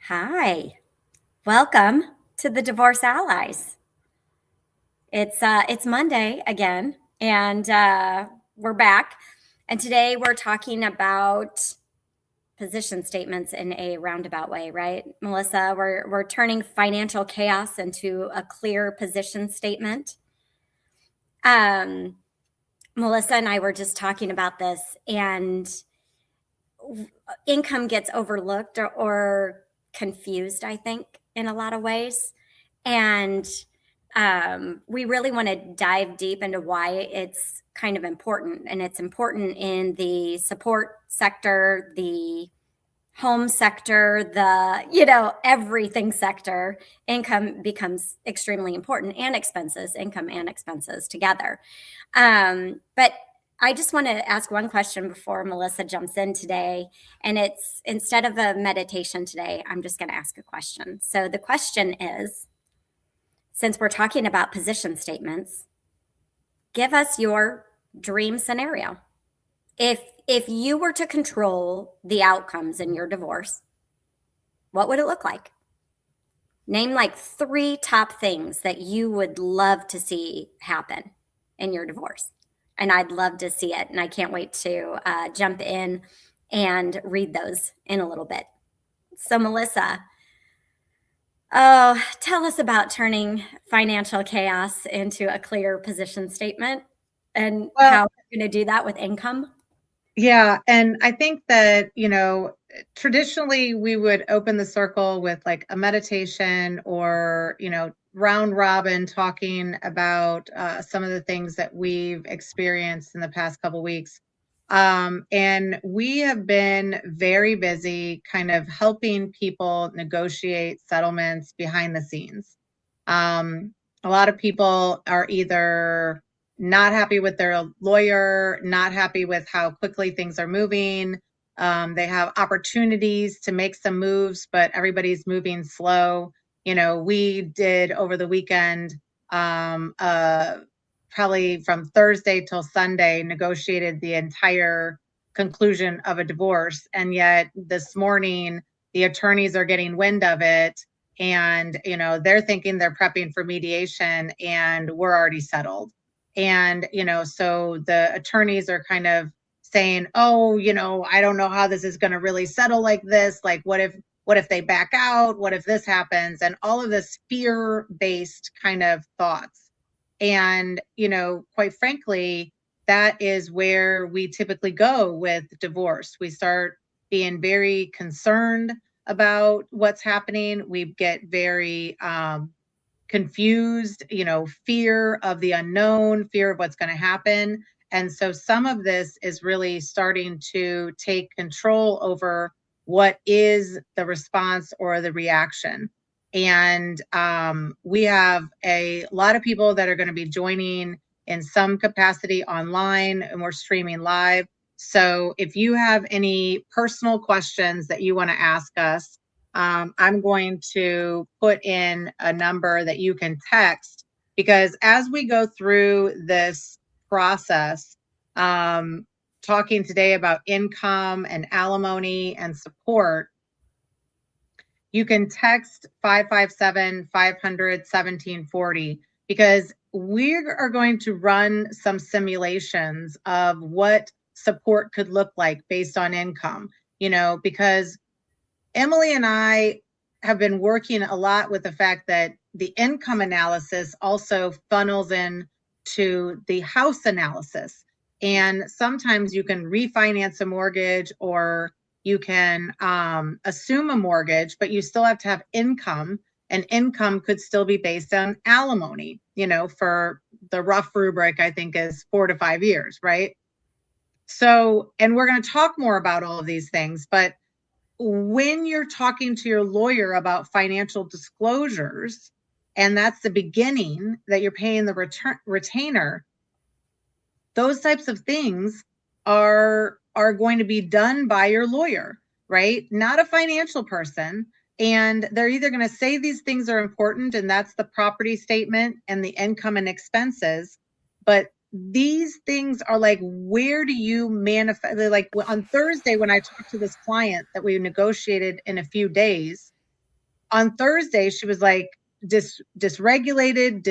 Hi, welcome to the Divorce Allies. It's Monday again, and we're back. And today we're talking about position statements in a roundabout way, right, Melissa? We're turning financial chaos into a clear position statement. Melissa and I were just talking about this, and income gets overlooked or confused, I think, in a lot of ways. And we really want to dive deep into why it's kind of important. And it's important in the support sector, the home sector, everything sector. Income becomes extremely important, and expenses, income and expenses together. But I just want to ask one question before Melissa jumps in today. And it's, instead of a meditation today, I'm just going to ask a question. So the question is, since we're talking about position statements, give us your dream scenario. If you were to control the outcomes in your divorce, what would it look like? Name like 3 top things that you would love to see happen in your divorce. And I'd love to see it. And I can't wait to jump in and read those in a little bit. So Melissa, tell us about turning financial chaos into a clear position statement and how you're going to do that with income. Yeah. And I think that, traditionally we would open the circle with like a meditation or, round robin talking about some of the things that we've experienced in the past couple weeks. And we have been very busy kind of helping people negotiate settlements behind the scenes. A lot of people are either not happy with their lawyer, not happy with how quickly things are moving. They have opportunities to make some moves, but everybody's moving slow. We did over the weekend, probably from Thursday till Sunday, negotiated the entire conclusion of a divorce. And yet this morning, the attorneys are getting wind of it. And, they're thinking they're prepping for mediation, and we're already settled. And, so the attorneys are kind of saying, oh, I don't know how this is going to really settle like this. Like, what if they back out? What if this happens? And all of this fear-based kind of thoughts. And, quite frankly, that is where we typically go with divorce. We start being very concerned about what's happening. We get very confused, fear of the unknown, fear of what's going to happen. And so some of this is really starting to take control over what is the response or the reaction. And we have a lot of people that are going to be joining in some capacity online, and we're streaming live. So if you have any personal questions that you want to ask us, I'm going to put in a number that you can text, because as we go through this process, talking today about income and alimony and support, you can text 557-500-1740, because we are going to run some simulations of what support could look like based on income, because Emily and I have been working a lot with the fact that the income analysis also funnels in to the house analysis. And sometimes you can refinance a mortgage, or you can assume a mortgage, but you still have to have income, and income could still be based on alimony, for the rough rubric, I think, is 4 to 5 years, right? So, and we're going to talk more about all of these things, but when you're talking to your lawyer about financial disclosures, and that's the beginning that you're paying the retainer, those types of things are going to be done by your lawyer, right? Not a financial person. And they're either going to say these things are important, and that's the property statement and the income and expenses, but these things are like, where do you manifest? Like on Thursday, when I talked to this client that we negotiated in a few days, on Thursday, she was like dysregulated,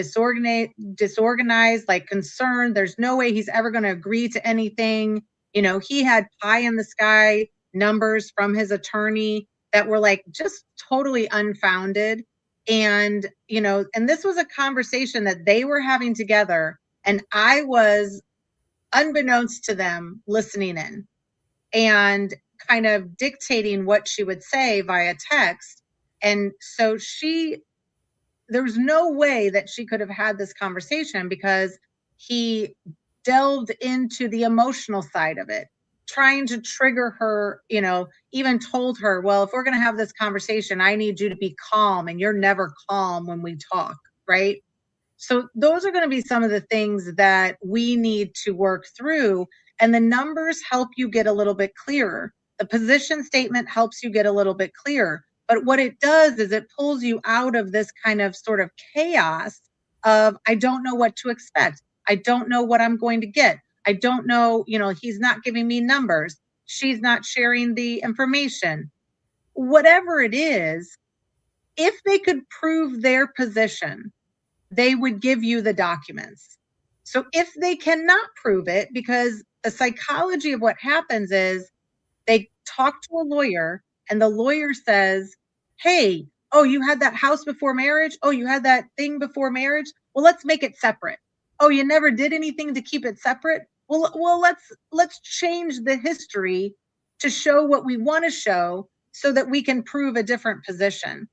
disorganized, like concerned. There's no way he's ever going to agree to anything. He had pie in the sky numbers from his attorney that were like just totally unfounded. And, and this was a conversation that they were having together. And I was, unbeknownst to them, listening in and kind of dictating what she would say via text. And so there's no way that she could have had this conversation because he delved into the emotional side of it, trying to trigger her, even told her, well, if we're going to have this conversation, I need you to be calm, and you're never calm when we talk, right? So those are going to be some of the things that we need to work through. And the numbers help you get a little bit clearer. The position statement helps you get a little bit clearer. But what it does is it pulls you out of this kind of sort of chaos of, I don't know what to expect. I don't know what I'm going to get. I don't know, he's not giving me numbers. She's not sharing the information. Whatever it is, if they could prove their position, they would give you the documents. So if they cannot prove it, because the psychology of what happens is they talk to a lawyer and the lawyer says, hey, oh, you had that house before marriage? Oh, you had that thing before marriage? Well, let's make it separate. Oh, you never did anything to keep it separate? Well, let's change the history to show what we want to show so that we can prove a different position.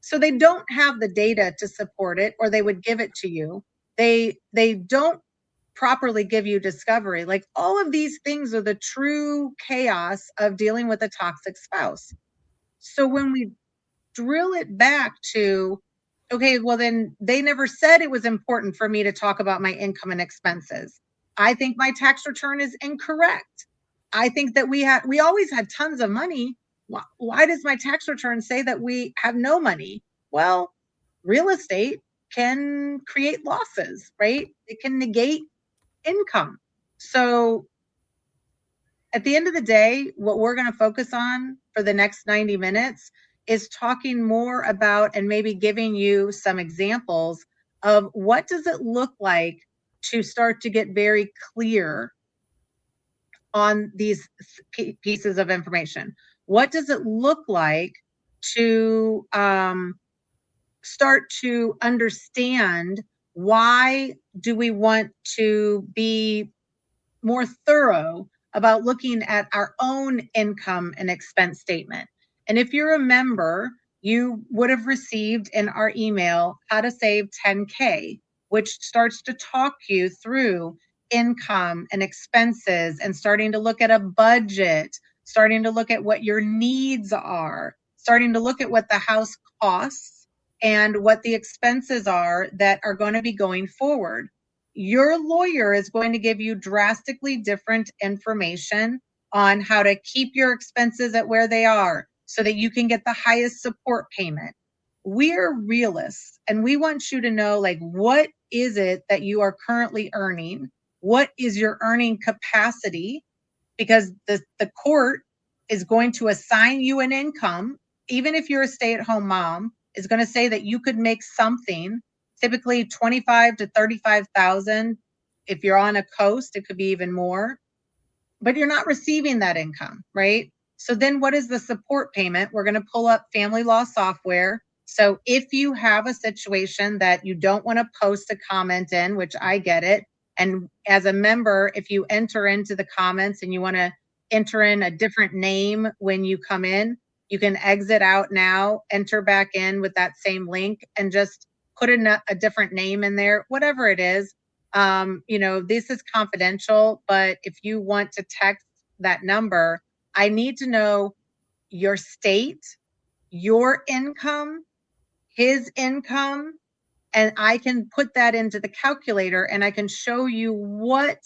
So they don't have the data to support it, or they would give it to you. They don't properly give you discovery. Like, all of these things are the true chaos of dealing with a toxic spouse. So when we drill it back to, okay, well, then they never said it was important for me to talk about my income and expenses. I think my tax return is incorrect. I think that we always had tons of money. Why does my tax return say that we have no money? Well, real estate can create losses, right? It can negate income. So at the end of the day, what we're going to focus on for the next 90 minutes is talking more about, and maybe giving you some examples of, what does it look like to start to get very clear on these pieces of information. What does it look like to start to understand, why do we want to be more thorough about looking at our own income and expense statement? And if you're a member, you would have received in our email how to save 10K, which starts to talk you through income and expenses, and starting to look at a budget, starting to look at what your needs are, starting to look at what the house costs and what the expenses are that are going to be going forward. Your lawyer is going to give you drastically different information on how to keep your expenses at where they are so that you can get the highest support payment. We're realists, and we want you to know, like, what is it that you are currently earning? What is your earning capacity? Because the court is going to assign you an income. Even if you're a stay-at-home mom, is going to say that you could make something, typically 25 to 35,000. If you're on a coast, it could be even more, but you're not receiving that income, right? So then what is the support payment? We're going to pull up family law software. So if you have a situation that you don't want to post a comment in, which I get it, and as a member, if you enter into the comments and you want to enter in a different name when you come in, you can exit out now, enter back in with that same link, and just put in a different name in there, whatever it is. This is confidential, but if you want to text that number, I need to know your state, your income, his income, and I can put that into the calculator, and I can show you what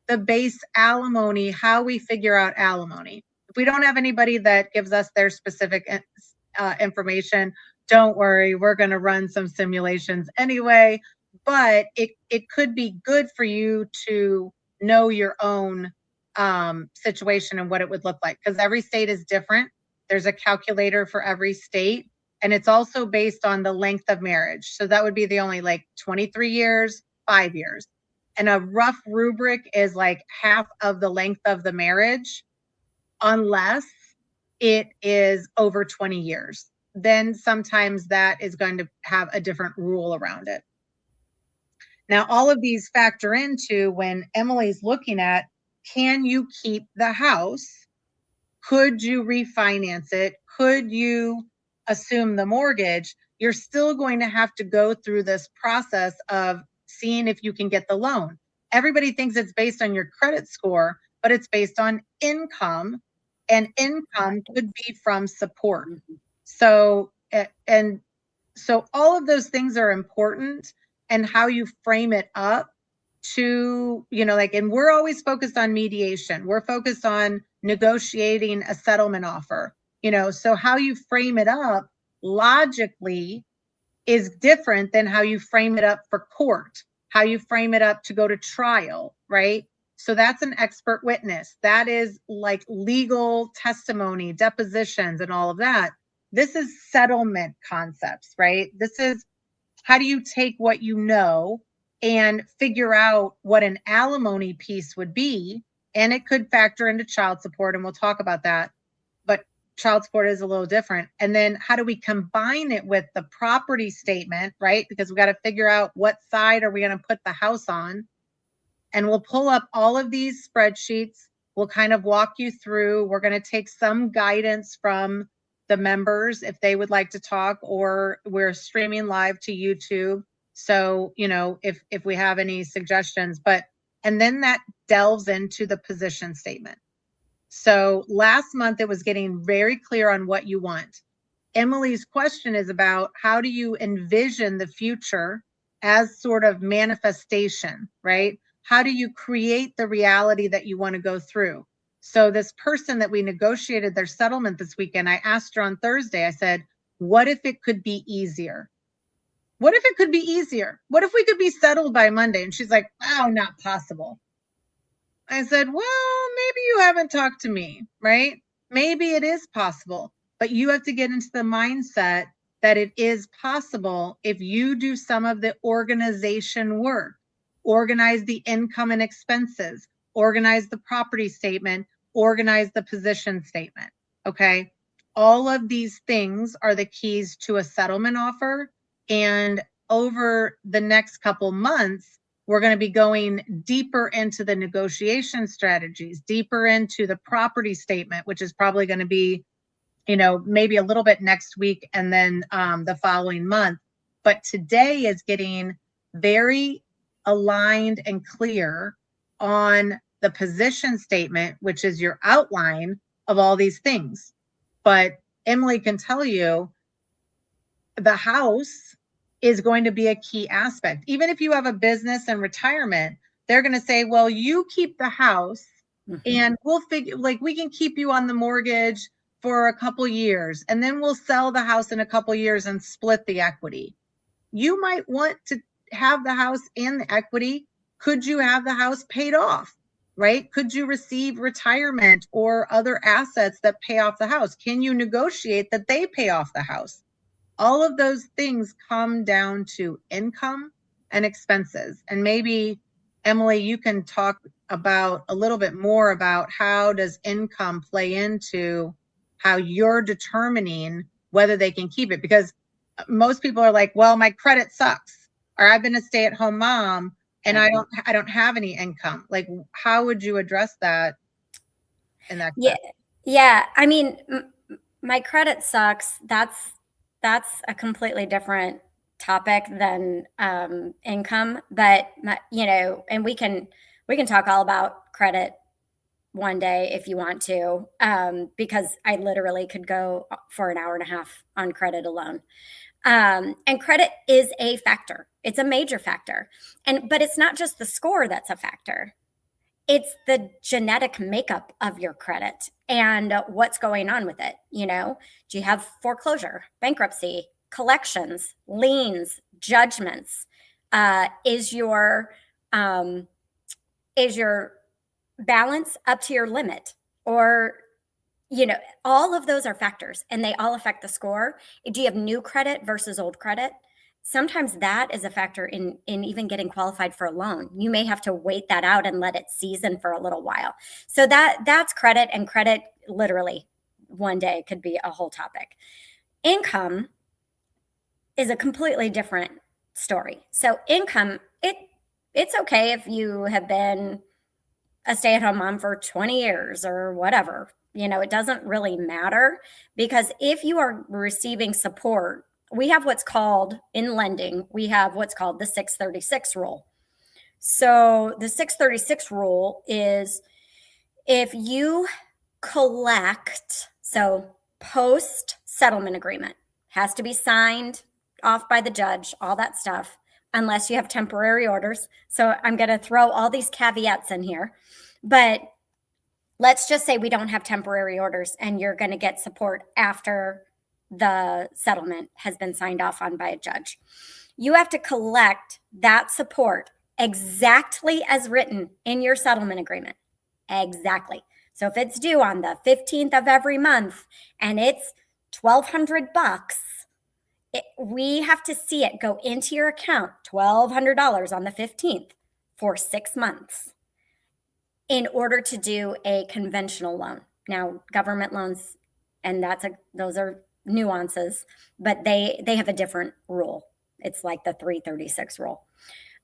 the base alimony, how we figure out alimony. If we don't have anybody that gives us their specific information, don't worry, we're going to run some simulations anyway, but it could be good for you to know your own situation and what it would look like, because every state is different. There's a calculator for every state. And it's also based on the length of marriage. So that would be the only like 23 years, 5 years. And a rough rubric is like half of the length of the marriage, unless it is over 20 years. Then sometimes that is going to have a different rule around it. Now, all of these factor into when Emily's looking at, can you keep the house? Could you refinance it? Could you assume the mortgage? You're still going to have to go through this process of seeing if you can get the loan. Everybody thinks it's based on your credit score, but it's based on income, and income could be from support. So, and so all of those things are important, and how you frame it up to, like, and we're always focused on mediation. We're focused on negotiating a settlement offer, so how you frame it up logically is different than how you frame it up for court, how you frame it up to go to trial, right? So that's an expert witness. That is like legal testimony, depositions, and all of that. This is settlement concepts, right? This is how do you take what you know and figure out what an alimony piece would be. And it could factor into child support, and we'll talk about that. But child support is a little different. And then how do we combine it with the property statement, right? Because we got to figure out what side are we going to put the house on. And we'll pull up all of these spreadsheets. We'll kind of walk you through. We're going to take some guidance from the members if they would like to talk, or we're streaming live to YouTube. So, if we have any suggestions, and then that delves into the position statement. So last month it was getting very clear on what you want. Emily's question is about how do you envision the future as sort of manifestation, right? How do you create the reality that you want to go through? So this person that we negotiated their settlement this weekend, I asked her on Thursday, I said, what if it could be easier? What if it could be easier? What if we could be settled by Monday? And she's like, wow, not possible. I said, well, maybe you haven't talked to me, right? Maybe it is possible, but you have to get into the mindset that it is possible if you do some of the organization work, organize the income and expenses, organize the property statement, organize the position statement, okay? All of these things are the keys to a settlement offer. And over the next couple months, we're going to be going deeper into the negotiation strategies, deeper into the property statement, which is probably going to be, maybe a little bit next week and then the following month. But today is getting very aligned and clear on the position statement, which is your outline of all these things. But Emily can tell you the house is going to be a key aspect. Even if you have a business and retirement, they're going to say, well, you keep the house and we'll figure, like, we can keep you on the mortgage for a couple years, and then we'll sell the house in a couple years and split the equity. You might want to have the house and the equity. Could you have the house paid off, right? Could you receive retirement or other assets that pay off the house? Can you negotiate that they pay off the house? All of those things come down to income and expenses. And maybe, Emily, you can talk about a little bit more about how does income play into how you're determining whether they can keep it. Because most people are like, well, my credit sucks, or I've been a stay-at-home mom and I don't have any income. Like, how would you address that in that? Yeah. I mean, my credit sucks. That's a completely different topic than income. But and we can talk all about credit one day if you want to, because I literally could go for an hour and a half on credit alone. And credit is a factor. It's a major factor. But it's not just the score that's a factor. It's the genetic makeup of your credit and what's going on with it. Do you have foreclosure, bankruptcy, collections, liens, judgments? Is your balance up to your limit, or all of those are factors and they all affect the score. Do you have new credit versus old credit? Sometimes that is a factor in even getting qualified for a loan. You may have to wait that out and let it season for a little while. So that's credit, and credit literally one day could be a whole topic. Income is a completely different story. So income, it's okay if you have been a stay-at-home mom for 20 years or whatever. It doesn't really matter, because if you are receiving support, we have what's called, in lending, we have what's called the 636 rule. So the 636 rule is if you collect, so post settlement agreement has to be signed off by the judge, all that stuff, unless you have temporary orders. So I'm going to throw all these caveats in here, but let's just say we don't have temporary orders and you're going to get support after the settlement has been signed off on by a judge. You have to collect that support exactly as written in your settlement agreement. Exactly. So if it's due on the 15th of every month and it's $1,200, we have to see it go into your account, $1,200 on the 15th for 6 months in order to do a conventional loan. Now, government loans, and those are nuances, but they have a different rule. It's like the 336 rule.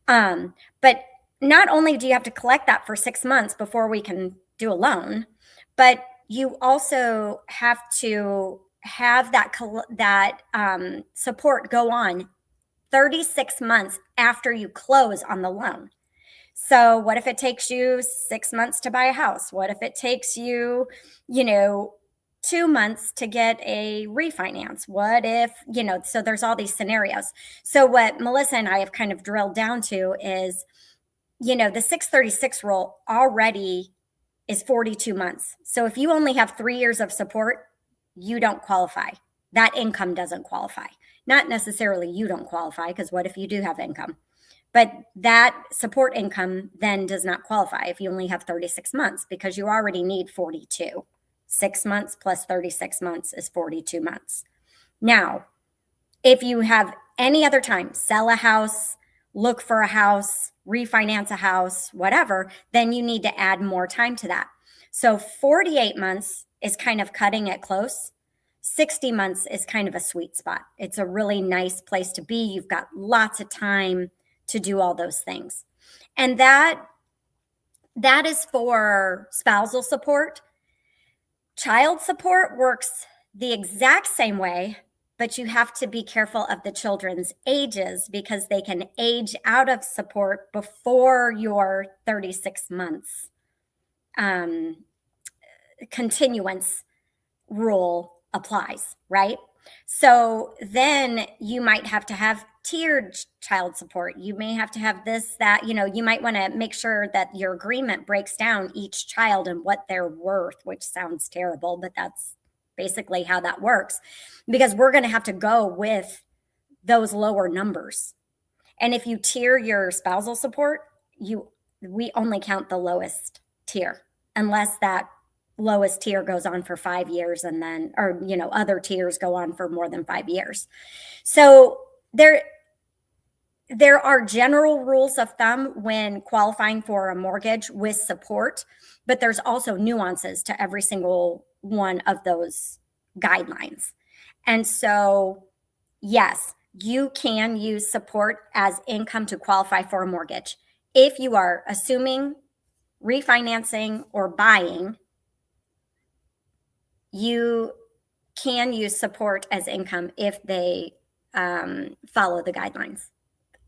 But not only do you have to collect that for 6 months before we can do a loan, but you also have to have that support go on 36 months after you close on the loan. So what if it takes you 6 months to buy a house? What if it takes you, 2 months to get a refinance? What if, so there's all these scenarios. So what Melissa and I have kind of drilled down to is, the 636 rule already is 42 months. So if you only have 3 years of support, you don't qualify. That income doesn't qualify. Not necessarily you don't qualify, because what if you do have income? But that support income then does not qualify if you only have 36 months, because you already need 42. 6 months plus 36 months is 42 months. Now, if you have any other time, sell a house, look for a house, refinance a house, whatever, then you need to add more time to that. So 48 months is kind of cutting it close. 60 months is kind of a sweet spot. It's a really nice place to be. You've got lots of time to do all those things. And that is for spousal support. Child support works the exact same way, but you have to be careful of the children's ages, because they can age out of support before your 36 months continuance rule applies, right? So then you might have to have tiered child support. You may have to have this, that, you might want to make sure that your agreement breaks down each child and what they're worth, which sounds terrible, but that's basically how that works, because we're going to have to go with those lower numbers. And if you tier your spousal support, we only count the lowest tier, unless that lowest tier goes on for 5 years, and then, or, other tiers go on for more than 5 years. So there are general rules of thumb when qualifying for a mortgage with support, but there's also nuances to every single one of those guidelines. And so, yes, you can use support as income to qualify for a mortgage. If you are assuming, refinancing, or buying, you can use support as income if they follow the guidelines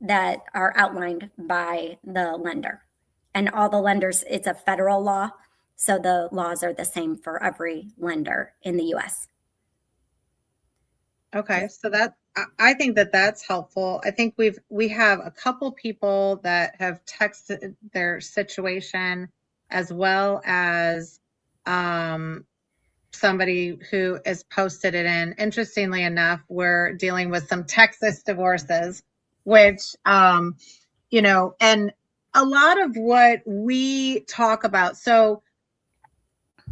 that are outlined by the lender. And all the lenders, it's a federal law, so the laws are the same for every lender in the US. Okay, so I think that's helpful. I think we have a couple people that have texted their situation, as well as somebody who has posted it in. Interestingly enough, we're dealing with some Texas divorces, which, and a lot of what we talk about. So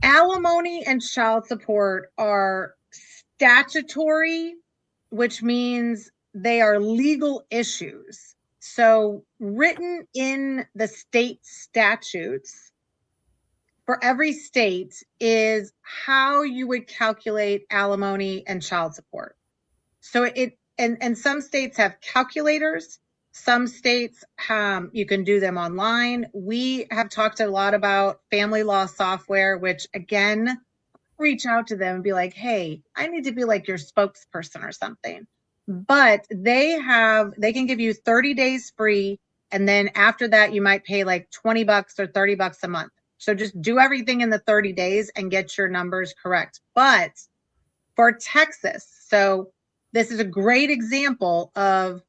Alimony and child support are statutory, which means they are legal issues. So, written in the state statutes for every state is how you would calculate alimony and child support. So and some states have calculators. Some states you can do them online. We have talked a lot about family law software, which again, reach out to them and be like, hey, I need to be like your spokesperson or something. But they can give you 30 days free. And then after that, you might pay like 20 bucks or 30 bucks a month. So just do everything in the 30 days and get your numbers correct. But for Texas, so this is a great example of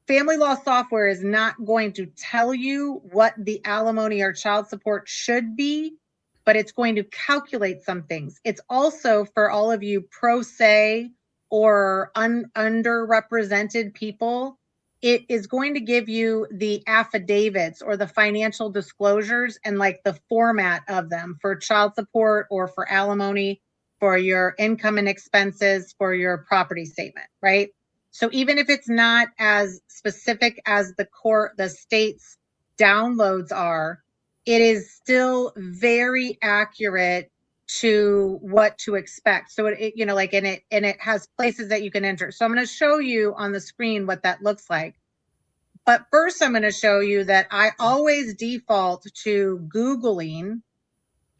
family law software is not going to tell you what the alimony or child support should be, but it's going to calculate some things. It's also for all of you pro se or underrepresented people, it is going to give you the affidavits or the financial disclosures and like the format of them for child support or for alimony, for your income and expenses, for your property statement, right? So even if it's not as specific as the state's downloads are, it is still very accurate to what to expect. So it it has places that you can enter. So I'm going to show you on the screen what that looks like. But first I'm going to show you that I always default to Googling,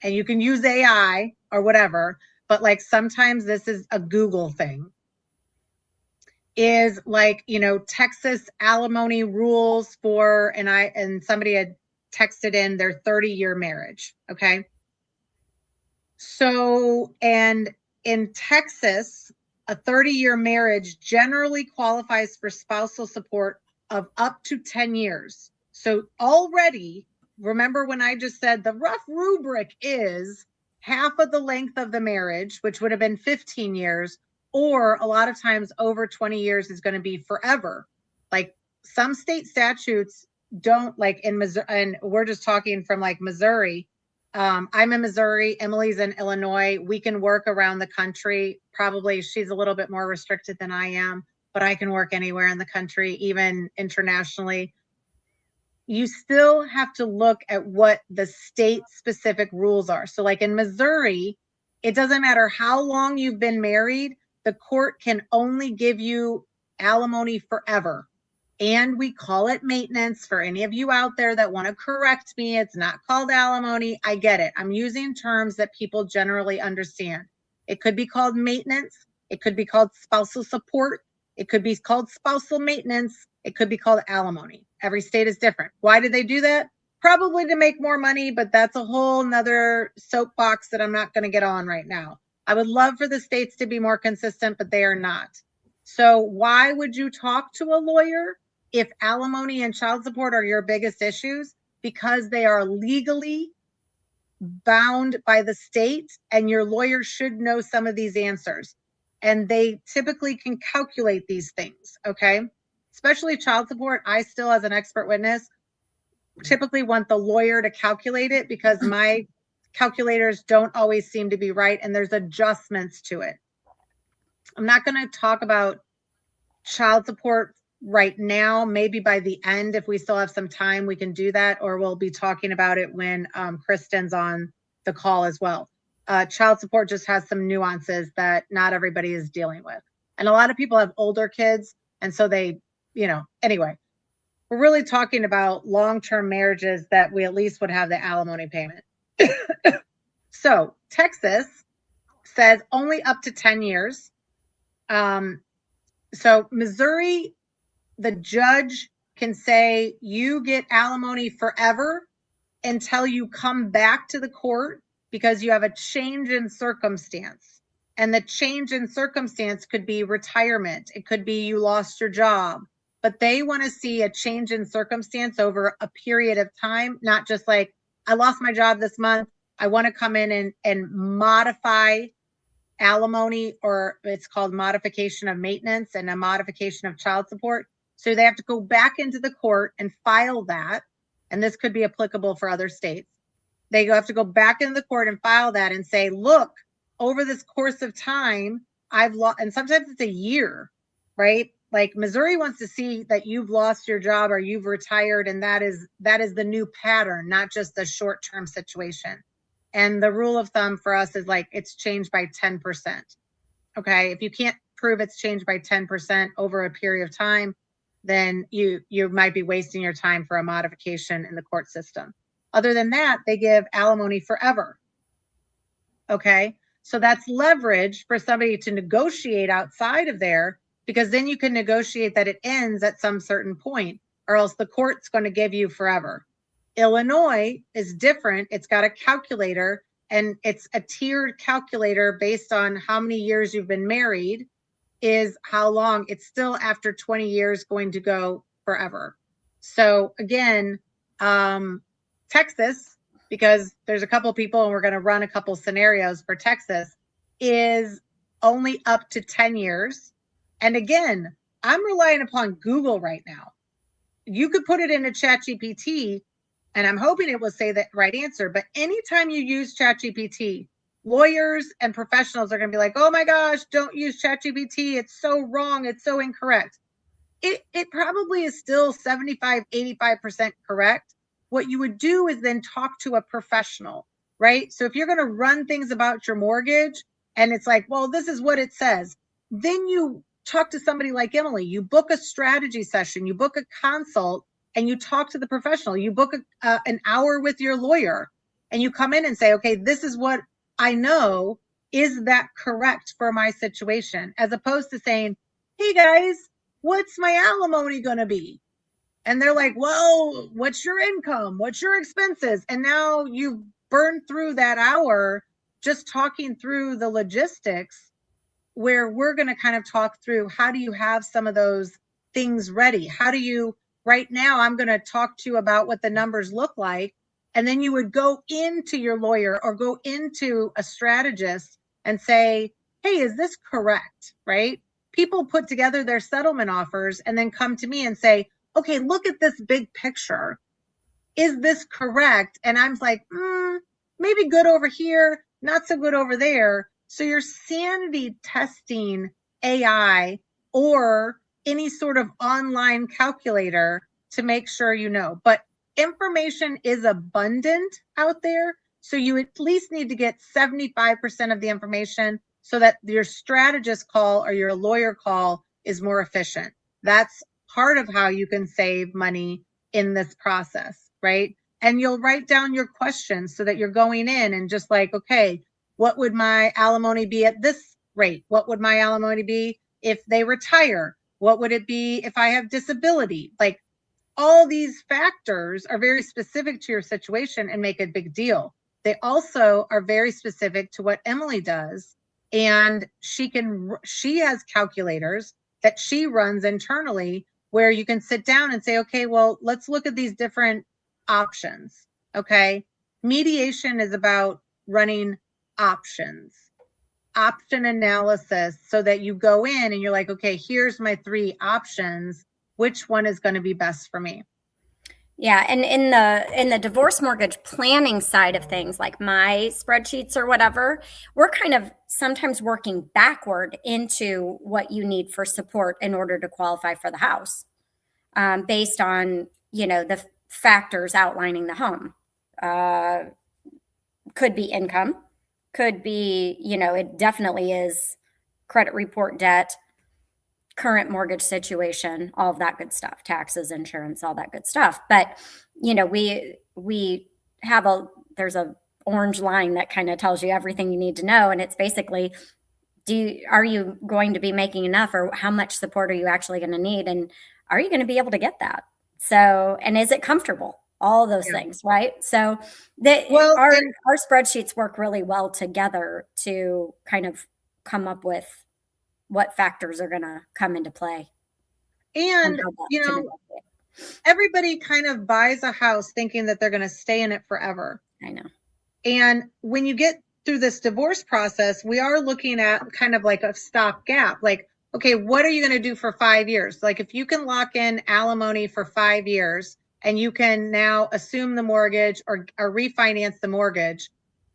and you can use AI or whatever, but like sometimes this is a Google thing. Is like, Texas alimony rules for, and somebody had texted in their 30-year marriage. Okay. So, and in Texas, a 30-year marriage generally qualifies for spousal support of up to 10 years. So already, remember when I just said the rough rubric is half of the length of the marriage, which would have been 15 years, or a lot of times over 20 years is going to be forever. Like some state statutes don't, like in Missouri, and we're just talking from like Missouri. I'm in Missouri, Emily's in Illinois. We can work around the country. Probably she's a little bit more restricted than I am, but I can work anywhere in the country, even internationally. You still have to look at what the state specific rules are. So like in Missouri, it doesn't matter how long you've been married, the court can only give you alimony forever. And we call it maintenance. For any of you out there that want to correct me, it's not called alimony. I get it. I'm using terms that people generally understand. It could be called maintenance. It could be called spousal support. It could be called spousal maintenance. It could be called alimony. Every state is different. Why did they do that? Probably to make more money, but that's a whole nother soapbox that I'm not going to get on right now. I would love for the states to be more consistent, but they are not. So why would you talk to a lawyer if alimony and child support are your biggest issues? Because they are legally bound by the state, and your lawyer should know some of these answers. And they typically can calculate these things, okay? Especially child support, I still, as an expert witness, typically want the lawyer to calculate it because my calculators don't always seem to be right, and there's adjustments to it. I'm not going to talk about child support right now. Maybe by the end, if we still have some time, we can do that, or we'll be talking about it when Kristen's on the call as well. Child support just has some nuances that not everybody is dealing with. And a lot of people have older kids, and so they, anyway, we're really talking about long-term marriages that we at least would have the alimony payment. So Texas says only up to 10 years. So Missouri, the judge can say you get alimony forever until you come back to the court because you have a change in circumstance. And the change in circumstance could be retirement. It could be you lost your job. But they want to see a change in circumstance over a period of time, not just like, I lost my job this month. I want to come in and modify alimony, or it's called modification of maintenance and a modification of child support. So they have to go back into the court and file that. And this could be applicable for other states. They have to go back in the court and file that and say, look, over this course of time, I've lost, and sometimes it's a year, right? Like Missouri wants to see that you've lost your job or you've retired, and that is the new pattern, not just the short-term situation. And the rule of thumb for us is like it's changed by 10%. Okay, if you can't prove it's changed by 10% over a period of time, then you might be wasting your time for a modification in the court system. Other than that, they give alimony forever. Okay, so that's leverage for somebody to negotiate outside of there, because then you can negotiate that it ends at some certain point, or else the court's going to give you forever. Illinois is different. It's got a calculator, and it's a tiered calculator based on how many years you've been married is how long. It's still after 20 years going to go forever. So again, Texas, because there's a couple people and we're going to run a couple scenarios for Texas, is only up to 10 years. And again, I'm relying upon Google right now. You could put it into ChatGPT, and I'm hoping it will say the right answer. But anytime you use ChatGPT, lawyers and professionals are going to be like, oh my gosh, don't use ChatGPT. It's so wrong. It's so incorrect. It probably is still 75, 85% correct. What you would do is then talk to a professional, right? So if you're going to run things about your mortgage and it's like, well, this is what it says, then you talk to somebody like Emily. You book a strategy session, you book a consult, and you talk to the professional. You book an hour with your lawyer, and you come in and say, okay, this is what I know. Is that correct for my situation? As opposed to saying, hey guys, what's my alimony going to be? And they're like, well, what's your income? What's your expenses? And now you've burned through that hour just talking through the logistics, where we're going to kind of talk through how do you have some of those things ready? How do you, right now, I'm going to talk to you about what the numbers look like. And then you would go into your lawyer or go into a strategist and say, hey, is this correct? Right? People put together their settlement offers and then come to me and say, okay, look at this big picture. Is this correct? And I'm like, maybe good over here, not so good over there. So you're sanity testing AI or any sort of online calculator to make sure you know. But information is abundant out there. So you at least need to get 75% of the information so that your strategist call or your lawyer call is more efficient. That's part of how you can save money in this process, right? And you'll write down your questions so that you're going in and just like, okay, what would my alimony be at this rate? What would my alimony be if they retire? What would it be if I have disability? Like, all these factors are very specific to your situation and make a big deal. They also are very specific to what Emily does. And she has calculators that she runs internally where you can sit down and say, okay, well, let's look at these different options. Okay. Mediation is about running option analysis, so that you go in and you're like, okay, here's my 3 options. Which one is going to be best for me? Yeah, and in the divorce mortgage planning side of things, like my spreadsheets or whatever, we're kind of sometimes working backward into what you need for support in order to qualify for the house, based on the factors outlining the home. Could be income, could be it definitely is credit report, debt, current mortgage situation, all of that good stuff, taxes, insurance, all that good stuff. But we have there's a orange line that kind of tells you everything you need to know, and it's basically, are you going to be making enough, or how much support are you actually going to need, and are you going to be able to get that? So, and is it comfortable? All those things, right? So our spreadsheets work really well together to kind of come up with what factors are going to come into play. And, everybody kind of buys a house thinking that they're going to stay in it forever. I know. And when you get through this divorce process, we are looking at kind of like a stopgap. Like, okay, what are you going to do for 5 years? Like, if you can lock in alimony for 5 years and you can now assume the mortgage or refinance the mortgage.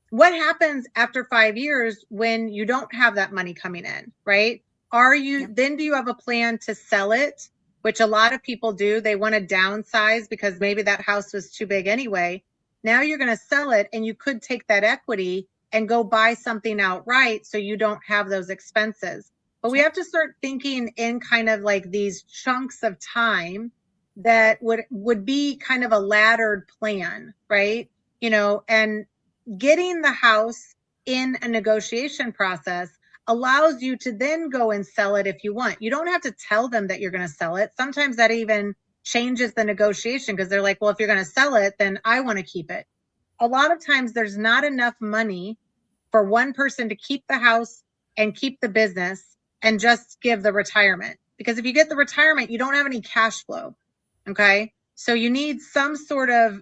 What happens after 5 years when you don't have that money coming in, right? Then do you have a plan to sell it? Which a lot of people do. They want to downsize because maybe that house was too big anyway. Now you're going to sell it, and you could take that equity and go buy something outright so you don't have those expenses. But we have to start thinking in kind of like these chunks of time that would be kind of a laddered plan, right? And getting the house in a negotiation process allows you to then go and sell it if you want. You don't have to tell them that you're going to sell it. Sometimes that even changes the negotiation because they're like, well, if you're going to sell it, then I want to keep it. A lot of times there's not enough money for one person to keep the house and keep the business and just give the retirement. Because if you get the retirement, you don't have any cash flow. Okay. So you need some sort of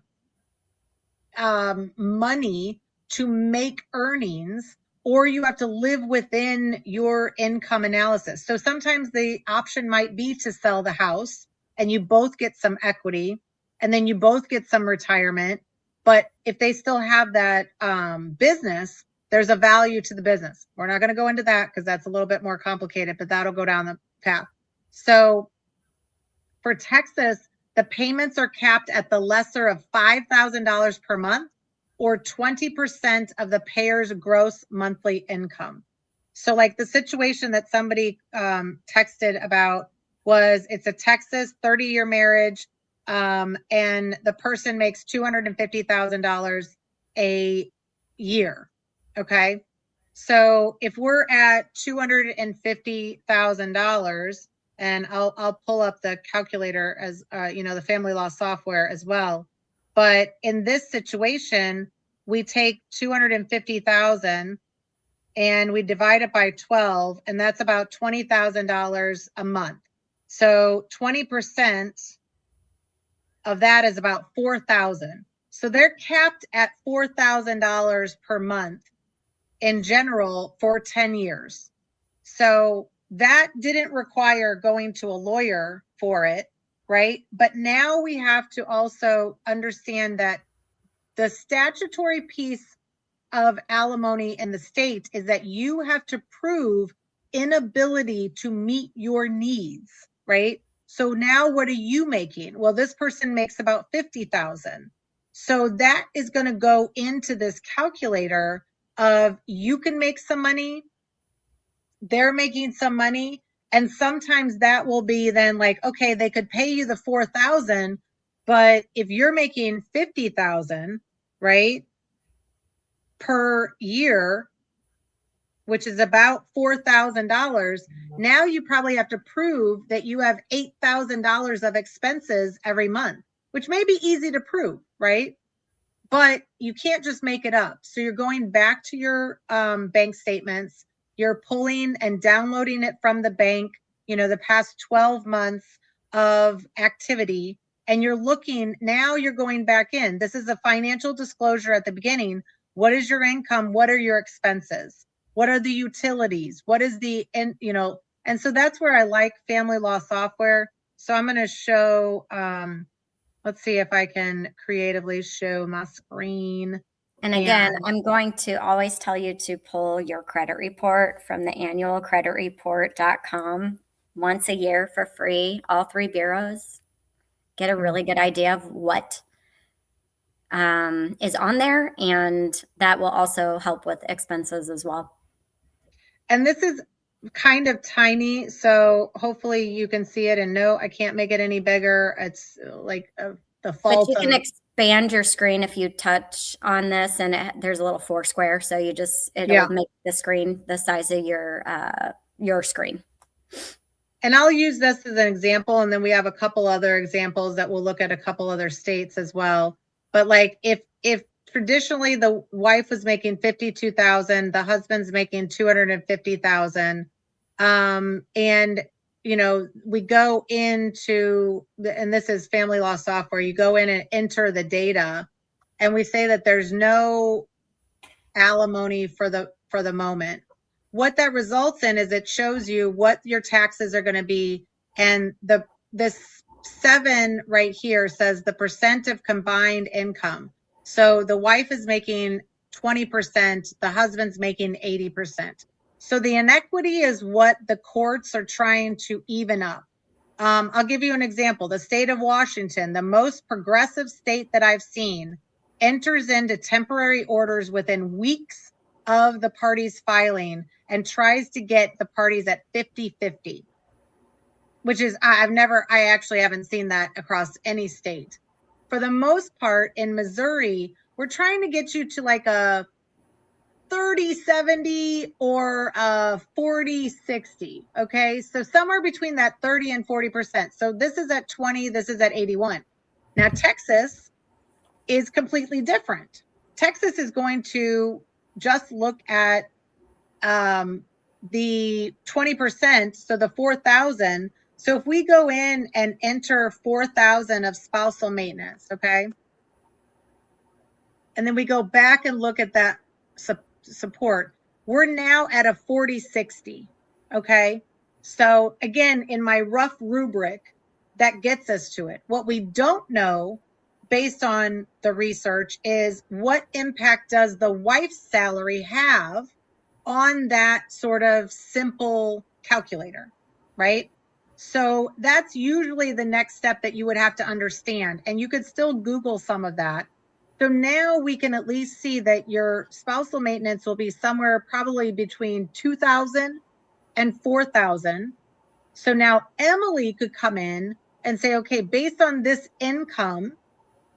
money to make earnings, or you have to live within your income analysis. So sometimes the option might be to sell the house and you both get some equity and then you both get some retirement. But if they still have that business, there's a value to the business. We're not going to go into that because that's a little bit more complicated, but that'll go down the path. So for Texas, the payments are capped at the lesser of $5,000 per month or 20% of the payer's gross monthly income. So like the situation that somebody texted about was, it's a Texas 30-year marriage, and the person makes $250,000 a year. Okay. So if we're at $250,000, and I'll pull up the calculator as the family law software as well. But in this situation, we take 250,000 and we divide it by 12, and that's about $20,000 a month. So 20% of that is about 4,000. So they're capped at $4,000 per month in general for 10 years. So that didn't require going to a lawyer for it, right? But now we have to also understand that the statutory piece of alimony in the state is that you have to prove inability to meet your needs, right? So now what are you making? Well, this person makes about 50,000. So that is going to go into this calculator of you can make some money, they're making some money, and sometimes that will be then like, okay, they could pay you the 4,000, but if you're making 50,000, right, per year, which is about $4,000, now you probably have to prove that you have $8,000 of expenses every month, which may be easy to prove, right? But you can't just make it up. So you're going back to your bank statements, you're pulling and downloading it from the bank, the past 12 months of activity, and you're looking, now you're going back in. This is a financial disclosure at the beginning. What is your income? What are your expenses? What are the utilities? What is and so that's where I like family law software. So I'm going to show, let's see if I can creatively show my screen. And again, I'm going to always tell you to pull your credit report from the annualcreditreport.com once a year for free, all 3 bureaus. Get a really good idea of what is on there, and that will also help with expenses as well. And this is kind of tiny, so hopefully you can see it. And no, I can't make it any bigger. It's like the fault. But you can expand your screen if you touch on this, and there's a little 4 square, so it'll make the screen the size of your screen. And I'll use this as an example, and then we have a couple other examples that we'll look at a couple other states as well. But like if traditionally the wife was making 52,000, the husband's making 250,000, and we go into and this is family law software. You go in and enter the data, and we say that there's no alimony for the moment. What that results in is it shows you what your taxes are going to be, and this 7 right here says the percent of combined income. So the wife is making 20%, the husband's making 80%. So the inequity is what the courts are trying to even up. I'll give you an example. The state of Washington, the most progressive state that I've seen, enters into temporary orders within weeks of the parties filing and tries to get the parties at 50-50, which is, I actually haven't seen that across any state. For the most part, in Missouri, we're trying to get you to like a 30-70 or 40-60. Okay. So somewhere between that 30 and 40%. So this is at 20, this is at 81. Now, Texas is completely different. Texas is going to just look at the 20%, so the 4,000. So if we go in and enter 4,000 of spousal maintenance, okay, and then we go back and look at that support, we're now at a 40-60, okay? So again, in my rough rubric, that gets us to it. What we don't know, based on the research, is what impact does the wife's salary have on that sort of simple calculator, right? So that's usually the next step that you would have to understand. And you could still Google some of that. So now we can at least see that your spousal maintenance will be somewhere probably between 2,000 and 4,000. So now Emily could come in and say, okay, based on this income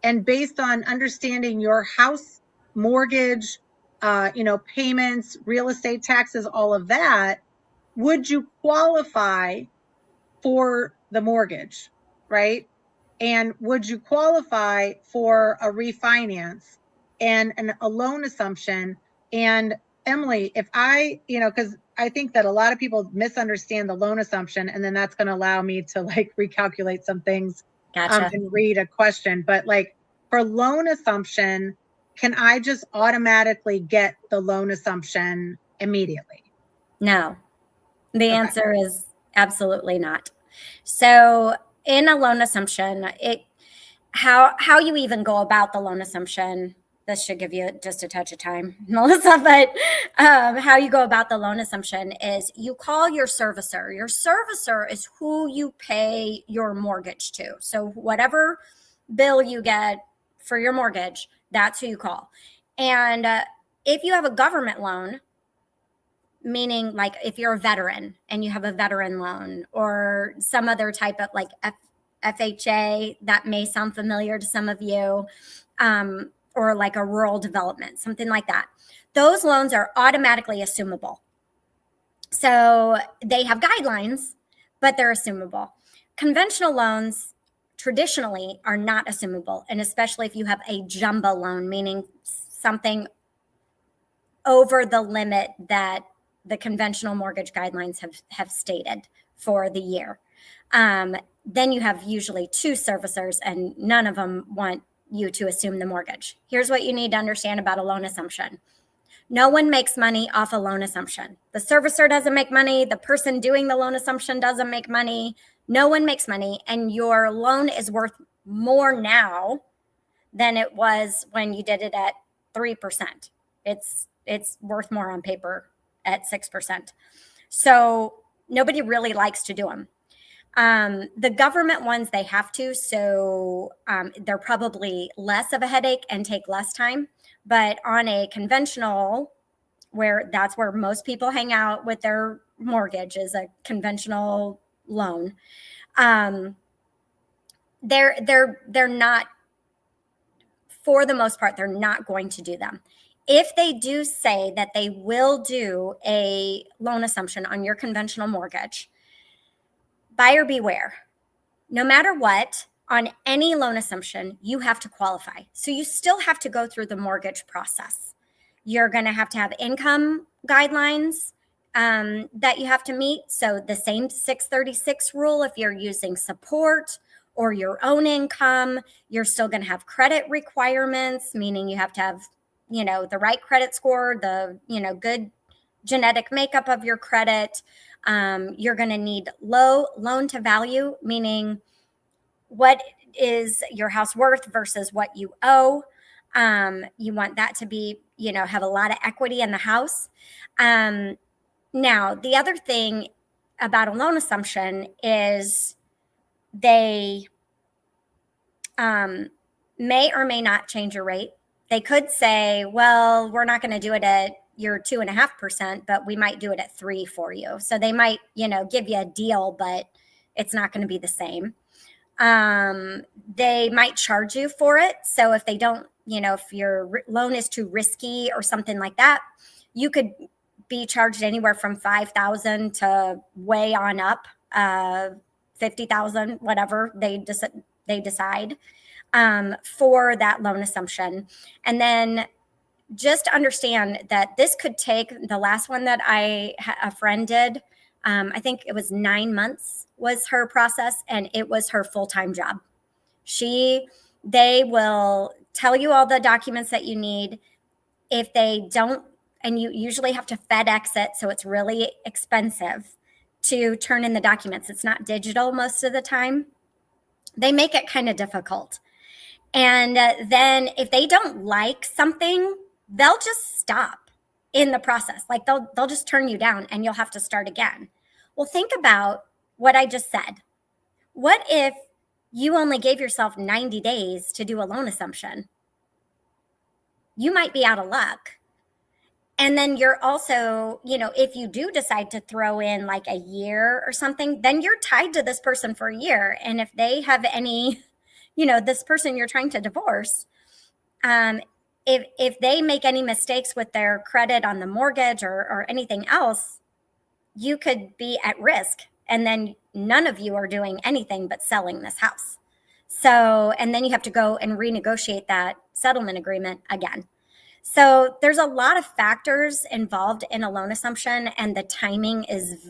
and based on understanding your house mortgage, payments, real estate taxes, all of that, would you qualify for the mortgage, right? And would you qualify for a refinance and a loan assumption? And Emily, if because I think that a lot of people misunderstand the loan assumption, and then that's going to allow me to like recalculate some things. Gotcha. And read a question. But like for loan assumption, can I just automatically get the loan assumption immediately? No, the answer is absolutely not. So in a loan assumption, how you even go about the loan assumption, this should give you just a touch of time, Melissa, but how you go about the loan assumption is you call your servicer. Your servicer is who you pay your mortgage to. So whatever bill you get for your mortgage, that's who you call. And if you have a government loan, meaning like if you're a veteran and you have a veteran loan or some other type of like FHA, that may sound familiar to some of you, or like a rural development, something like that. Those loans are automatically assumable. So they have guidelines, but they're assumable. Conventional loans traditionally are not assumable, and especially if you have a jumbo loan, meaning something over the limit that the conventional mortgage guidelines have stated for the year. Then you have usually two servicers and none of them want you to assume the mortgage. Here's what you need to understand about a loan assumption. No one makes money off a loan assumption. The servicer doesn't make money. The person doing the loan assumption doesn't make money. No one makes money, and your loan is worth more now than it was when you did it at 3%. It's worth more on paper at 6%. So nobody really likes to do them. The government ones, they have to, so they're probably less of a headache and take less time. But on a conventional, where that's where most people hang out with their mortgage, is a conventional loan. They're not, for the most part, they're not going to do them. If they do say that they will do a loan assumption on your conventional mortgage, buyer beware. No matter what, on any loan assumption, you have to qualify. So you still have to go through the mortgage process. You're going to have income guidelines that you have to meet. So the same 636 rule, if you're using support or your own income, you're still going to have credit requirements, meaning you have to have, the right credit score, the, good genetic makeup of your credit. You're going to need low loan to value, meaning what is your house worth versus what you owe. You want that to be, have a lot of equity in the house. Now, the other thing about a loan assumption is they may or may not change your rate. They could say, well, we're not going to do it at your 2.5%, but we might do it at 3 for you. So they might, give you a deal, but it's not going to be the same. They might charge you for it. So if they don't, if your loan is too risky or something like that, you could be charged anywhere from 5,000 to way on up, 50,000, whatever they decide for that loan assumption. And then just understand that this could take, the last one that a friend did, I think it was 9 months was her process, and it was her full-time job. They will tell you all the documents that you need. If they don't, and you usually have to FedEx it, so it's really expensive to turn in the documents. It's not digital most of the time. They make it kind of difficult. And then if they don't like something, they'll just stop in the process. Like they'll just turn you down and you'll have to start again. Well, think about what I just said. What if you only gave yourself 90 days to do a loan assumption? You might be out of luck. And then you're also, if you do decide to throw in like a year or something, then you're tied to this person for a year. And if they have any, this person you're trying to divorce, if they make any mistakes with their credit on the mortgage or anything else, you could be at risk. And then none of you are doing anything but selling this house. So, and then you have to go and renegotiate that settlement agreement again. So there's a lot of factors involved in a loan assumption, and the timing is it's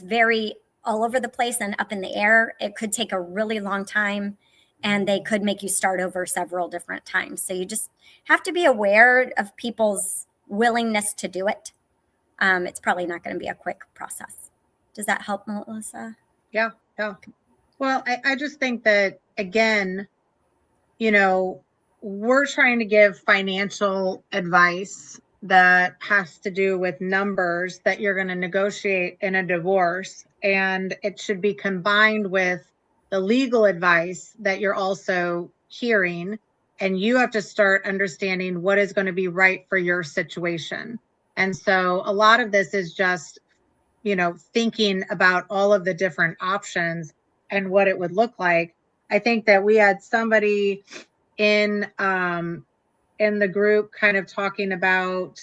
very all over the place and up in the air. It could take a really long time, and they could make you start over several different times. So you just have to be aware of people's willingness to do it. It's probably not going to be a quick process. Does that help, Melissa? Yeah. Well, I just think that, again, we're trying to give financial advice that has to do with numbers that you're going to negotiate in a divorce. And it should be combined with the legal advice that you're also hearing. And you have to start understanding what is going to be right for your situation. And so a lot of this is just, thinking about all of the different options and what it would look like. I think that we had somebody in the group kind of talking about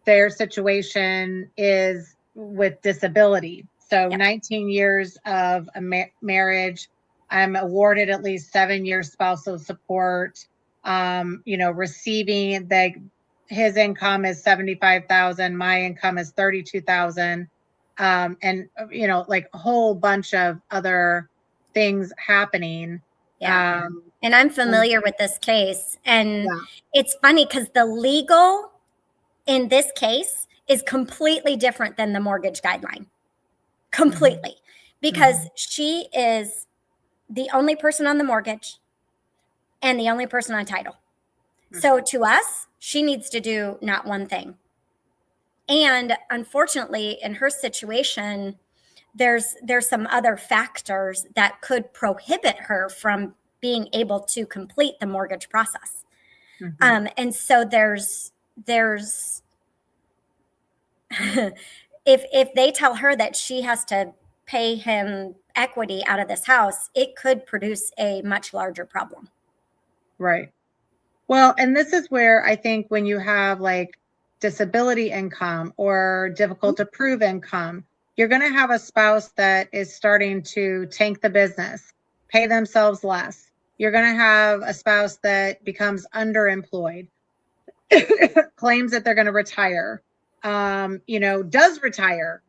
their situation is with disability. So yep. 19 years of a marriage, I'm awarded at least 7 years spousal support, receiving his income is 75,000, my income is 32,000. And like a whole bunch of other things happening. Yeah. And I'm familiar with this case. And it's funny because the legal in this case is completely different than the mortgage guideline. Completely. Because she is the only person on the mortgage and the only person on title. So to us, she needs to do not one thing. And unfortunately, in her situation, there's some other factors that could prohibit her from being able to complete the mortgage process. And so there's if they tell her that she has to pay him equity out of this house, it could produce a much larger problem. Right. Well, and this is where I think when you have like disability income or difficult to prove income, you're going to have a spouse that is starting to tank the business, pay themselves less. You're going to have a spouse that becomes underemployed, claims that they're going to retire, does retire,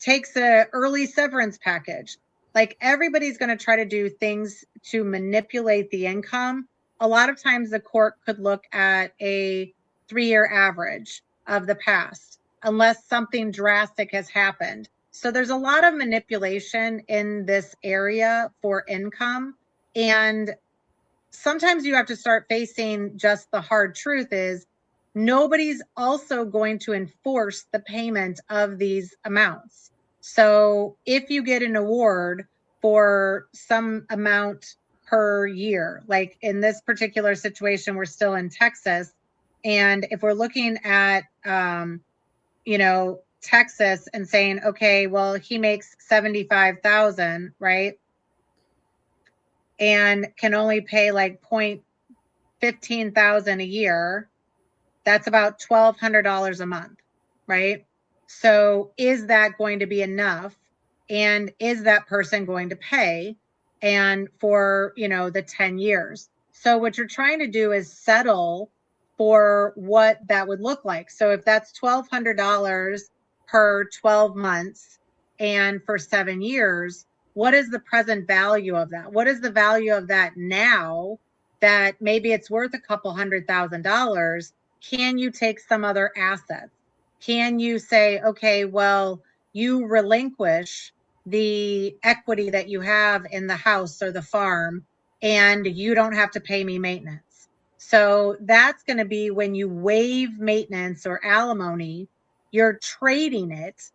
takes an early severance package. Like everybody's going to try to do things to manipulate the income. A lot of times the court could look at a 3-year average of the past, unless something drastic has happened. So there's a lot of manipulation in this area for income. And sometimes you have to start facing just the hard truth is nobody's also going to enforce the payment of these amounts. So if you get an award for some amount per year, like in this particular situation, we're still in Texas. And if we're looking at, Texas and saying, okay, well, he makes 75,000, right? And can only pay like 15,000 a year, that's about $1,200 a month, right? So is that going to be enough? And is that person going to pay? And for, the 10 years. So what you're trying to do is settle for what that would look like. So if that's $1,200 per 12 months and for 7 years, what is the present value of that? What is the value of that now that maybe it's worth a couple $100,000? Can you take some other assets? Can you say, okay, well, you relinquish the equity that you have in the house or the farm, and you don't have to pay me maintenance. So that's going to be when you waive maintenance or alimony, you're trading it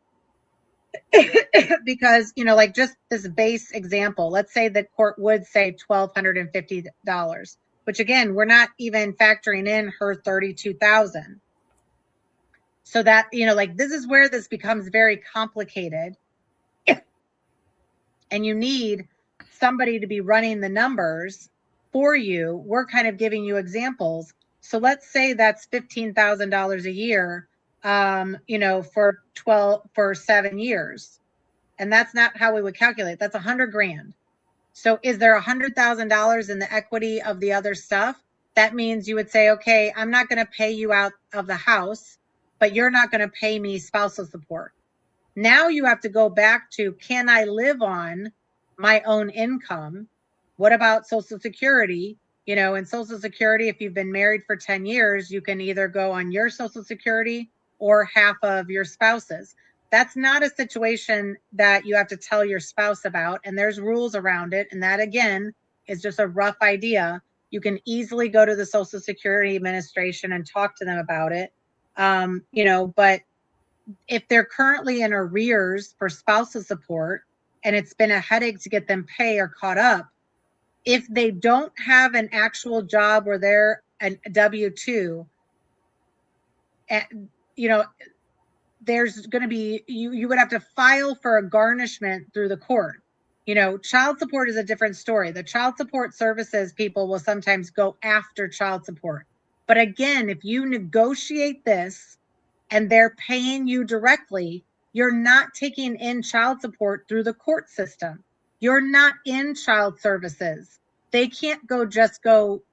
because, like just this base example, let's say the court would say $1,250, which again, we're not even factoring in her 32,000. So that, this is where this becomes very complicated. And you need somebody to be running the numbers for you. We're kind of giving you examples. So let's say that's $15,000 a year, for 7 years. And that's not how we would calculate. That's $100,000. So is there $100,000 in the equity of the other stuff? That means you would say, okay, I'm not going to pay you out of the house, but you're not going to pay me spousal support. Now you have to go back to, can I live on my own income? What about Social Security? In Social Security, if you've been married for 10 years, you can either go on your Social Security or half of your spouse's. That's not a situation that you have to tell your spouse about, and there's rules around it. And that, again, is just a rough idea. You can easily go to the Social Security Administration and talk to them about it. But if they're currently in arrears for spousal support and it's been a headache to get them pay or caught up, if they don't have an actual job where they're a W-2, there's going to be, you would have to file for a garnishment through the court. Child support is a different story. The child support services people will sometimes go after child support. But again, if you negotiate this and they're paying you directly, you're not taking in child support through the court system. You're not in child services. They can't just go,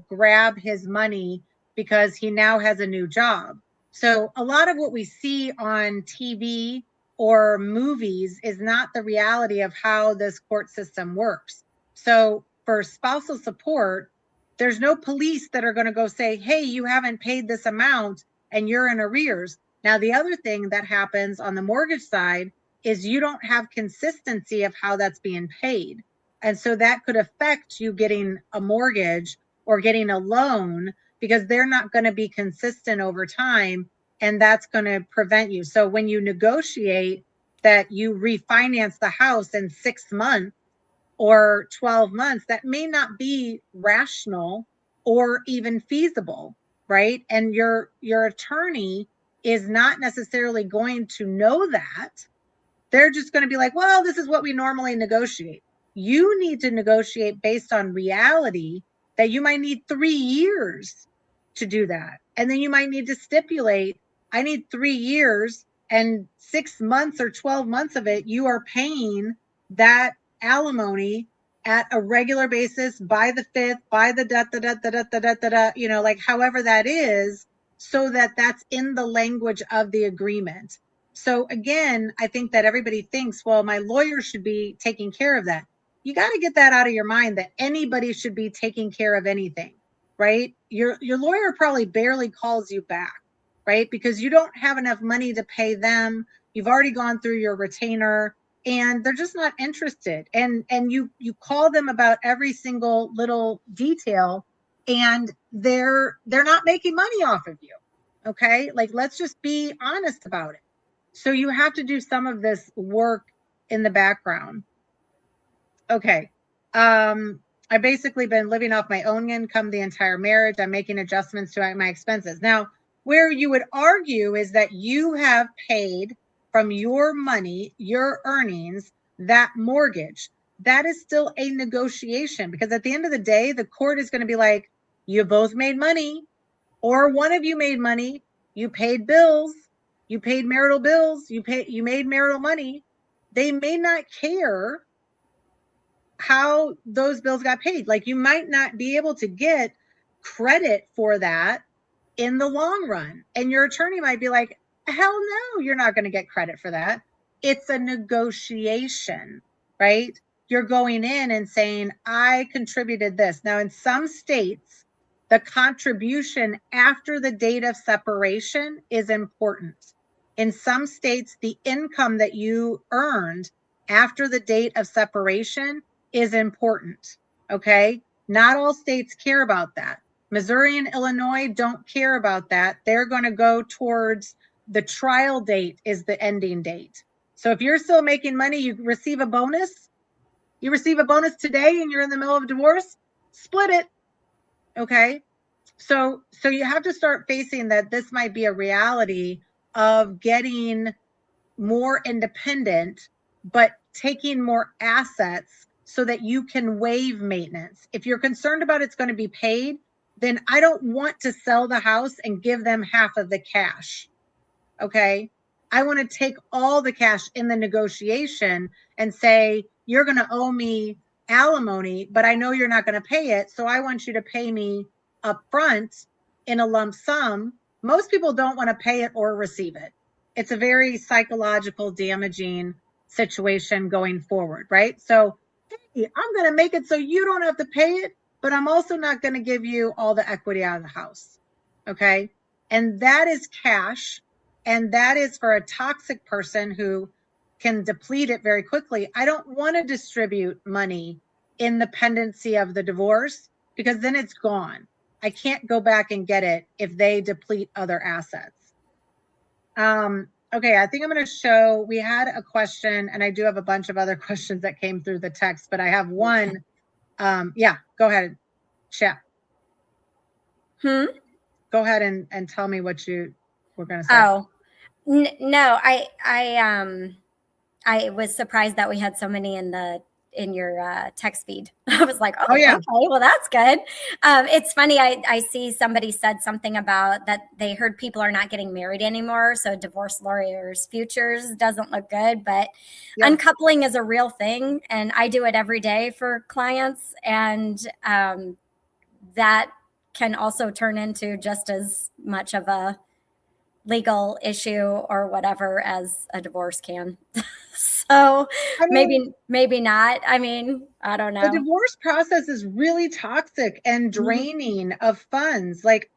grab his money because he now has a new job. So a lot of what we see on TV or movies is not the reality of how this court system works. So for spousal support, there's no police that are going to go say, hey, you haven't paid this amount and you're in arrears. Now, the other thing that happens on the mortgage side is you don't have consistency of how that's being paid. And so that could affect you getting a mortgage or getting a loan because they're not going to be consistent over time. And that's going to prevent you. So when you negotiate that you refinance the house in 6 months or 12 months, that may not be rational or even feasible, right? And your attorney is not necessarily going to know that. They're just going to be like, well, this is what we normally negotiate. You need to negotiate based on reality that you might need 3 years to do that. And then you might need to stipulate, I need 3 years and 6 months or 12 months of it, you are paying that alimony at a regular basis by the 5th, by the like however that is, so that that's in the language of the agreement. So again, I think that everybody thinks, well, my lawyer should be taking care of that. You got to get that out of your mind that anybody should be taking care of anything, right? Your lawyer probably barely calls you back, right? Because you don't have enough money to pay them. You've already gone through your retainer and they're just not interested. And you call them about every single little detail and they're not making money off of you. Okay? Like, let's just be honest about it. So you have to do some of this work in the background. Okay. I've basically been living off my own income the entire marriage. I'm making adjustments to my expenses. Now, where you would argue is that you have paid from your money, your earnings, that mortgage. That is still a negotiation, because at the end of the day, the court is going to be like, you both made money, or one of you made money, you paid bills, you paid marital bills, you made marital money. They may not care how those bills got paid. Like, you might not be able to get credit for that in the long run. And your attorney might be like, hell no, you're not going to get credit for that. It's a negotiation, right? You're going in and saying, I contributed this. Now, in some states, the contribution after the date of separation is important. In some states, the income that you earned after the date of separation is important. Okay. Not all states care about that. Missouri and Illinois don't care about that. They're going to go towards the trial date is the ending date. So if you're still making money, you receive a bonus. You receive a bonus today and you're in the middle of divorce, split it. Okay. So you have to start facing that this might be a reality of getting more independent, but taking more assets so that you can waive maintenance. If you're concerned about it's going to be paid, then I don't want to sell the house and give them half of the cash. Okay. I want to take all the cash in the negotiation and say, you're going to owe me alimony, but I know you're not going to pay it. So I want you to pay me up front in a lump sum. Most people don't want to pay it or receive it. It's a very psychological, damaging situation going forward, right? So, hey, I'm going to make it so you don't have to pay it, but I'm also not going to give you all the equity out of the house. Okay. And that is cash. And that is for a toxic person who can deplete it very quickly. I don't want to distribute money in the pendency of the divorce, because then it's gone. I can't go back and get it if they deplete other assets. Okay, I think I'm going to show, we had a question, and I do have a bunch of other questions that came through the text, but I have one. Yeah, go ahead, chat. Go ahead and tell me what you were going to say. Oh, no, I was surprised that we had so many in your text feed. I was like, oh yeah, okay, well, that's good. It's funny. I see somebody said something about that they heard people are not getting married anymore, so divorce lawyers' futures doesn't look good. But uncoupling is a real thing, and I do it every day for clients, and that can also turn into just as much of a legal issue or whatever as a divorce can. So maybe not. I mean, I don't know. The divorce process is really toxic and draining of funds. Like,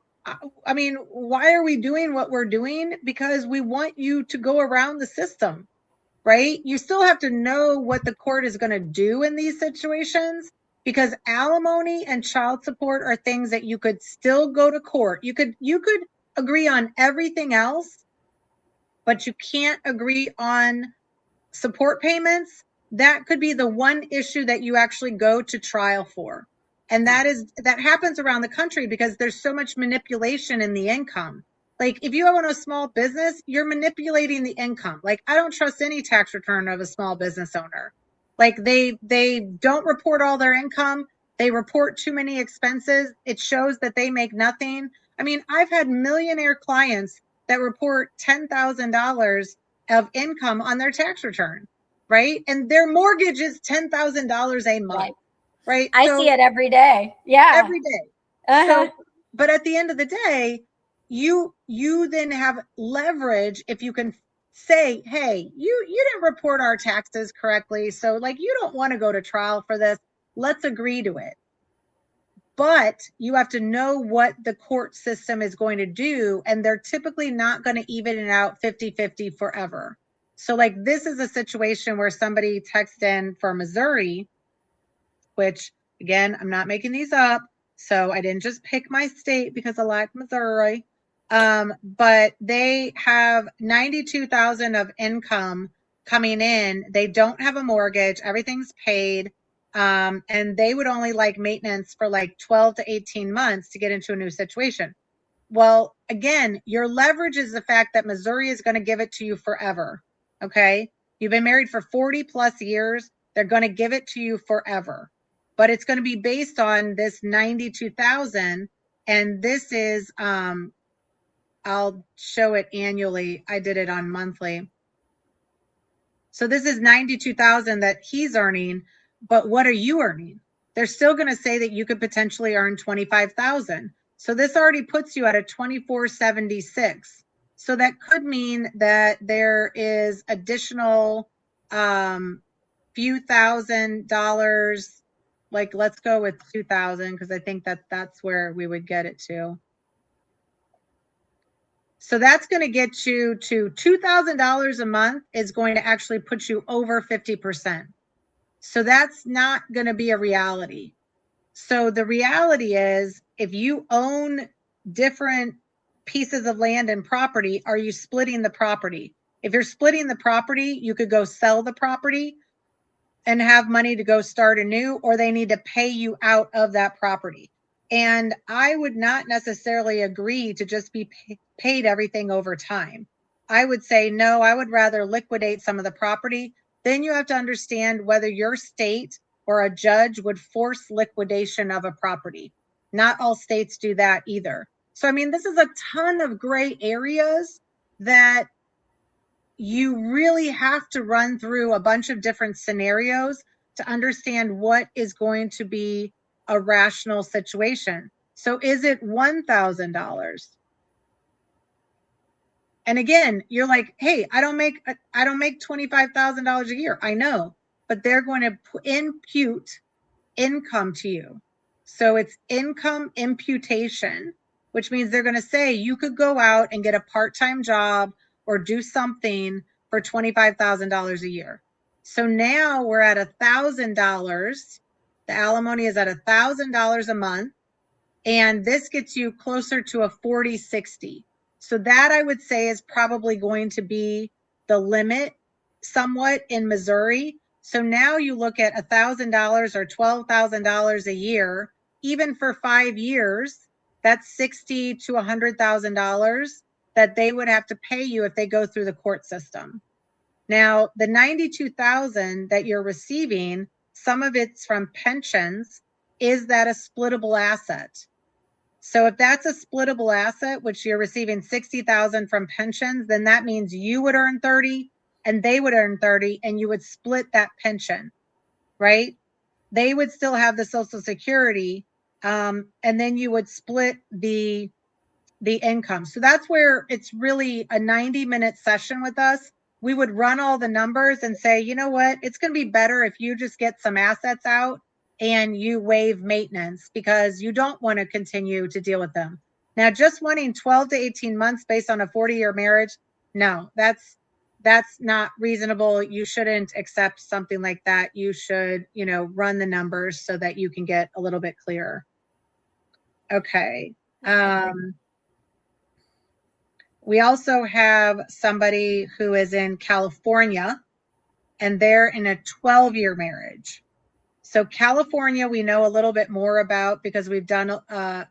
I mean, why are we doing what we're doing? Because we want you to go around the system, right? You still have to know what the court is going to do in these situations, because alimony and child support are things that you could still go to court. You could agree on everything else, but you can't agree on support payments. That could be the one issue that you actually go to trial for. And that happens around the country because there's so much manipulation in the income. Like, if you own a small business, you're manipulating the income. Like, I don't trust any tax return of a small business owner. Like, they don't report all their income. They report too many expenses. It shows that they make nothing. I mean, I've had millionaire clients that report $10,000 of income on their tax return, right? And their mortgage is $10,000 a month, right? I see it every day. Yeah. Every day. So, but at the end of the day, you then have leverage if you can say, hey, you didn't report our taxes correctly. So, like, you don't want to go to trial for this. Let's agree to it. But you have to know what the court system is going to do, and they're typically not going to even it out 50-50 forever. So like this is a situation where somebody texted in for Missouri, which again, I'm not making these up. So I didn't just pick my state because I like Missouri. But they have 92,000 of income coming in. They don't have a mortgage. Everything's paid. And they would only like maintenance for like 12 to 18 months to get into a new situation. Well, again, your leverage is the fact that Missouri is going to give it to you forever. Okay. You've been married for 40 plus years. They're going to give it to you forever, but it's going to be based on this 92,000. And this is, I'll show it annually. I did it on monthly. So this is 92,000 that he's earning, but what are you earning? They're still going to say that you could potentially earn 25,000. So this already puts you at a 2476. So that could mean that there is additional few $1,000. Like let's go with 2,000 because I think that that's where we would get it to. So that's going to get you to $2,000 a month is going to actually put you over 50%. So that's not going to be a reality. So the reality is if you own different pieces of land and property, are you splitting the property? If you're splitting the property, you could go sell the property and have money to go start anew, or they need to pay you out of that property. And I would not necessarily agree to just be paid everything over time. I would say, no, I would rather liquidate some of the property. Then you have to understand whether your state or a judge would force liquidation of a property. Not all states do that either. So, I mean, this is a ton of gray areas that you really have to run through a bunch of different scenarios to understand what is going to be a rational situation. So is it $1,000? And again, you're like, hey, I don't make $25,000 a year. I know, but they're going to impute income to you. So it's income imputation, which means they're going to say you could go out and get a part-time job or do something for $25,000 a year. So now we're at $1,000. The alimony is at $1,000 a month. And this gets you closer to a 40-60. So that I would say is probably going to be the limit somewhat in Missouri. So now you look at $1,000 or $12,000 a year, even for 5 years, that's $60,000 to $100,000 that they would have to pay you if they go through the court system. Now, the 92,000 that you're receiving, some of it's from pensions. Is that a splittable asset? So if that's a splittable asset, which you're receiving 60,000 from pensions, then that means you would earn 30 and they would earn 30 and you would split that pension, right? They would still have the Social Security, and then you would split the income. So that's where it's really a 90-minute session with us. We would run all the numbers and say, you know what, it's going to be better if you just get some assets out and you waive maintenance because you don't want to continue to deal with them. Now, just wanting 12 to 18 months based on a 40-year marriage, no, that's not reasonable. You shouldn't accept something like that. You should, run the numbers so that you can get a little bit clearer. Okay. We also have somebody who is in California and they're in a 12-year marriage. So California, we know a little bit more about because we've done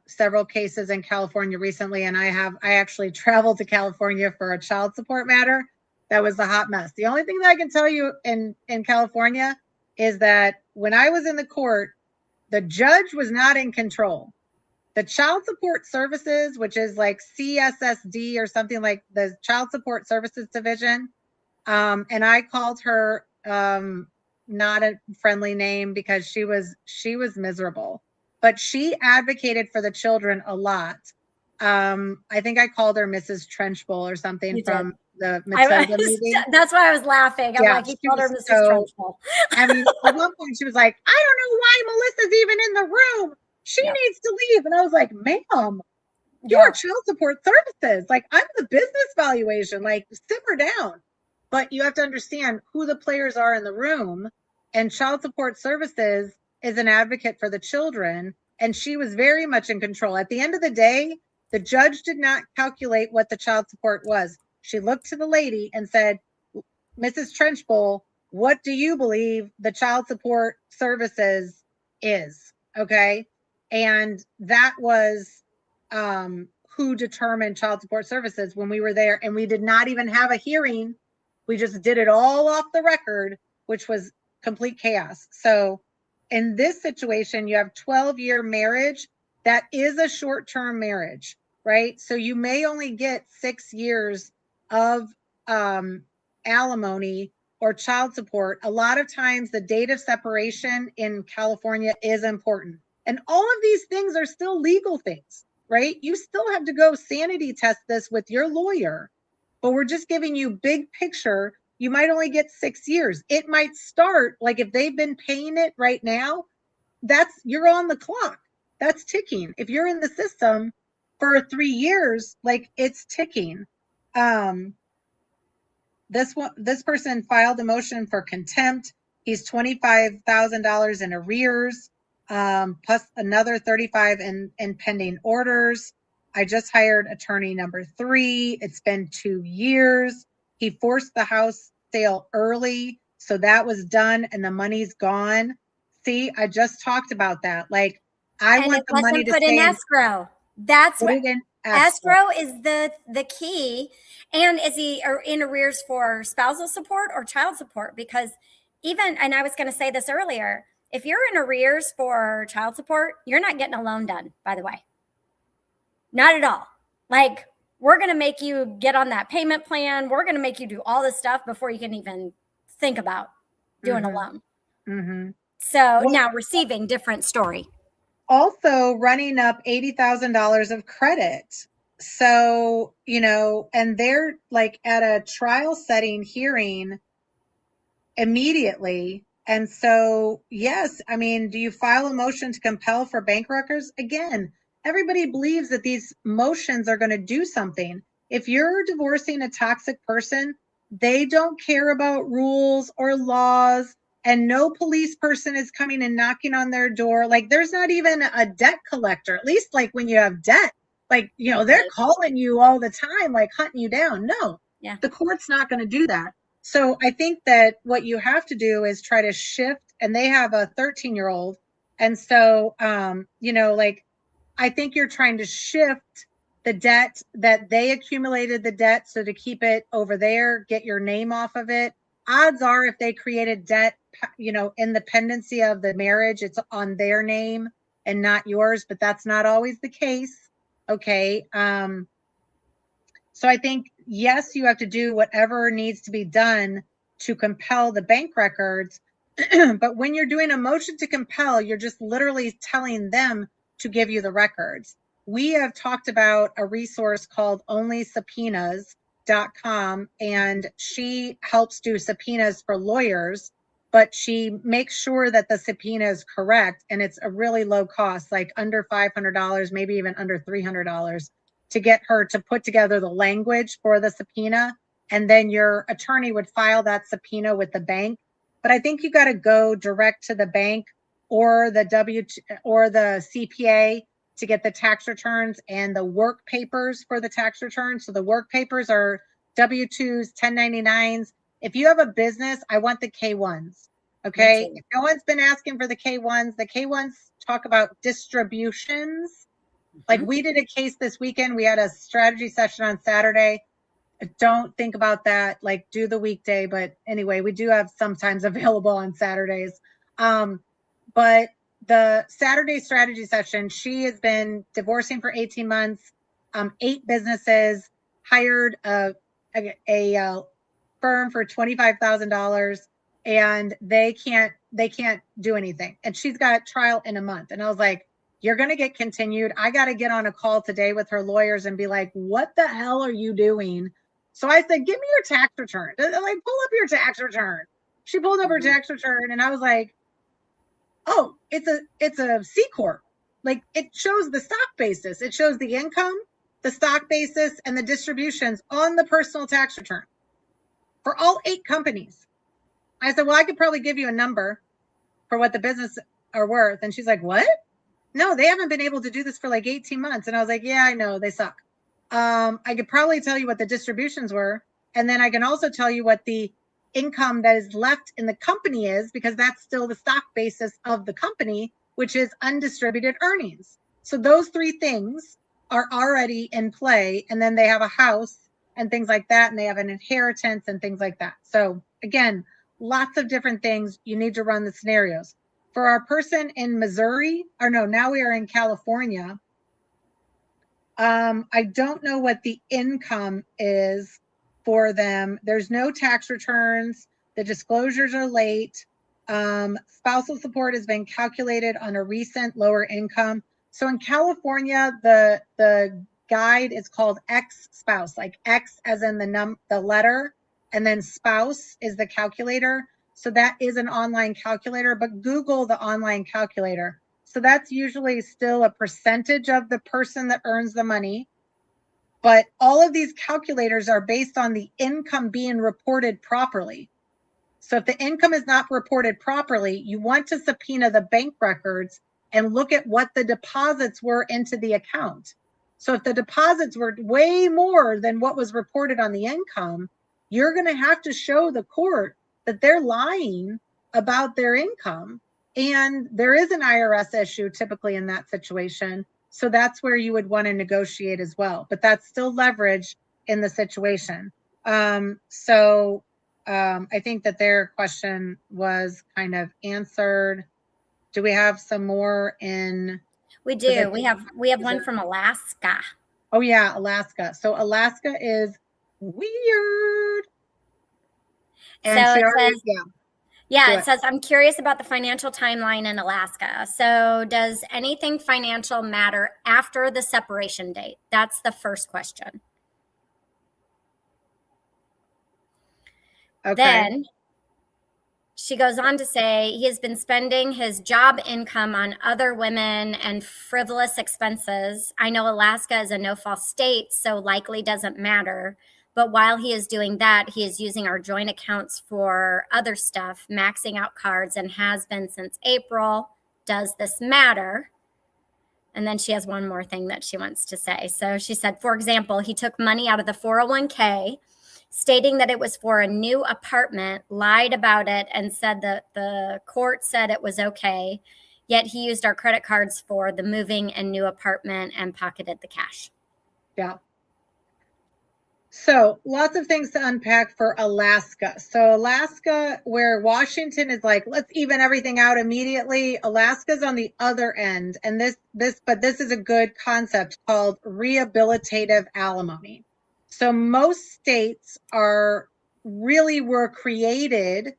several cases in California recently. And I actually traveled to California for a child support matter. That was a hot mess. The only thing that I can tell you in California is that when I was in the court, the judge was not in control. The Child Support Services, which is like CSSD or something like the Child Support Services Division. And I called her not a friendly name because she was miserable, but she advocated for the children a lot. I think I called her Mrs. Trenchbull or something from the Matilda movie. That's why I was laughing. I'm like, you called her Mrs. Trenchbull. I mean, at one point she was like, I don't know why Melissa's even in the room. She needs to leave. And I was like, ma'am, you are Child Support Services. Like, I'm the business valuation. Like, simmer down. but you have to understand who the players are in the room. And child support services is an advocate for the children. And she was very much in control. At the end of the day, the judge did not calculate what the child support was. She looked to the lady and said, Mrs. Trenchbull, what do you believe the child support services is? Okay. And that was who determined child support services when we were there. And we did not even have a hearing. We just did it all off the record, which was complete chaos. So in this situation, you have 12-year marriage. That is a short-term marriage, right? So you may only get 6 years of alimony or child support. A lot of times the date of separation in California is important. And all of these things are still legal things, right? You still have to go sanity test this with your lawyer, but we're just giving you big picture. You might only get 6 years. It might start, like if they've been paying it right now, you're on the clock. That's ticking. If you're in the system for 3 years, like it's ticking. This person filed a motion for contempt. He's $25,000 in arrears, plus another 35 in pending orders. I just hired attorney number 3. It's been 2 years. He forced the house sale early, so that was done and the money's gone. See, I just talked about that. Like, I want the money to put in stay escrow. That's put what it in escrow is the key. And is he in arrears for spousal support or child support? Because and I was going to say this earlier, if you're in arrears for child support, you're not getting a loan done, by the way. Not at all. Like, we're going to make you get on that payment plan. We're going to make you do all this stuff before you can even think about doing a loan. Mm-hmm. So now receiving, different story. Also running up $80,000 of credit. So, and they're like at a trial setting hearing immediately. And so, yes, I mean, do you file a motion to compel for bank records? Again, everybody believes that these motions are going to do something. If you're divorcing a toxic person, they don't care about rules or laws, and no police person is coming and knocking on their door. Like, there's not even a debt collector, at least like when you have debt, like, they're calling you all the time, like hunting you down. No, the court's not going to do that. So I think that what you have to do is try to shift, and they have a 13-year-old. And so, like, I think you're trying to shift the debt that they accumulated the debt. So to keep it over there, get your name off of it. Odds are if they created debt, in the pendency of the marriage, it's on their name and not yours, but that's not always the case. Okay. So I think, yes, you have to do whatever needs to be done to compel the bank records. But when you're doing a motion to compel, you're just literally telling them to give you the records. We have talked about a resource called onlysubpoenas.com, and she helps do subpoenas for lawyers, but she makes sure that the subpoena is correct, and it's a really low cost, like under $500, maybe even under $300, to get her to put together the language for the subpoena. And then your attorney would file that subpoena with the bank. But I think you got to go direct to the bank or the CPA to get the tax returns and the work papers for the tax returns. So the work papers are W-2s, 1099s. If you have a business, I want the K-1s. Okay. If no one's been asking for the K-1s talk about distributions. Like, we did a case this weekend. We had a strategy session on Saturday. Don't think about that. Like, do the weekday. But anyway, we do have sometimes available on Saturdays. But the Saturday strategy session, she has been divorcing for 18 months, 8 businesses, hired a firm for $25,000, and they can't do anything. And she's got trial in a month. And I was like, you're going to get continued. I got to get on a call today with her lawyers and be like, what the hell are you doing? So I said, give me your tax return. Like, pull up your tax return. She pulled up her tax return, and I was like, oh, it's a C Corp. Like, it shows the stock basis. It shows the income, the stock basis, and the distributions on the personal tax return. for all 8 companies. I said, well, I could probably give you a number for what the business are worth. And she's like, what? No, they haven't been able to do this for like 18 months. And I was like, yeah, I know, they suck. I could probably tell you what the distributions were. And then I can also tell you what the income that is left in the company is, because that's still the stock basis of the company, which is undistributed earnings. So those 3 things are already in play. And then they have a house and things like that. And they have an inheritance and things like that. So again, lots of different things. You need to run the scenarios. For our person in Missouri, or no, now we are in California. I don't know what the income is for them. There's no tax returns. The disclosures are late. Spousal support has been calculated on a recent lower income. So in California, the guide is called X spouse, like X as in the letter, and then spouse is the calculator. So that is an online calculator, but Google the online calculator. So that's usually still a percentage of the person that earns the money. But all of these calculators are based on the income being reported properly. So if the income is not reported properly, you want to subpoena the bank records and look at what the deposits were into the account. So if the deposits were way more than what was reported on the income, you're going to have to show the court that they're lying about their income. And there is an IRS issue typically in that situation. So that's where you would want to negotiate as well. But that's still leverage in the situation. I think that their question was kind of answered. Do we have some more in? We do. We have one from Alaska. Oh yeah, Alaska. So Alaska is weird. And so she it already, says, yeah. it says, I'm curious about the financial timeline in Alaska. So does anything financial matter after the separation date? That's the first question. Okay. Then she goes on to say he has been spending his job income on other women and frivolous expenses. I know Alaska is a no-fault state, so likely doesn't matter. But while he is doing that, he is using our joint accounts for other stuff, maxing out cards, and has been since April. Does this matter? And then she has one more thing that she wants to say. So she said, for example, he took money out of the 401k, stating that it was for a new apartment, lied about it, and said that the court said it was okay. Yet he used our credit cards for the moving and new apartment and pocketed the cash. Yeah. So lots of things to unpack for Alaska. So Alaska, where Washington is like, let's even everything out immediately. Alaska's on the other end. And this is a good concept called rehabilitative alimony. So most states were created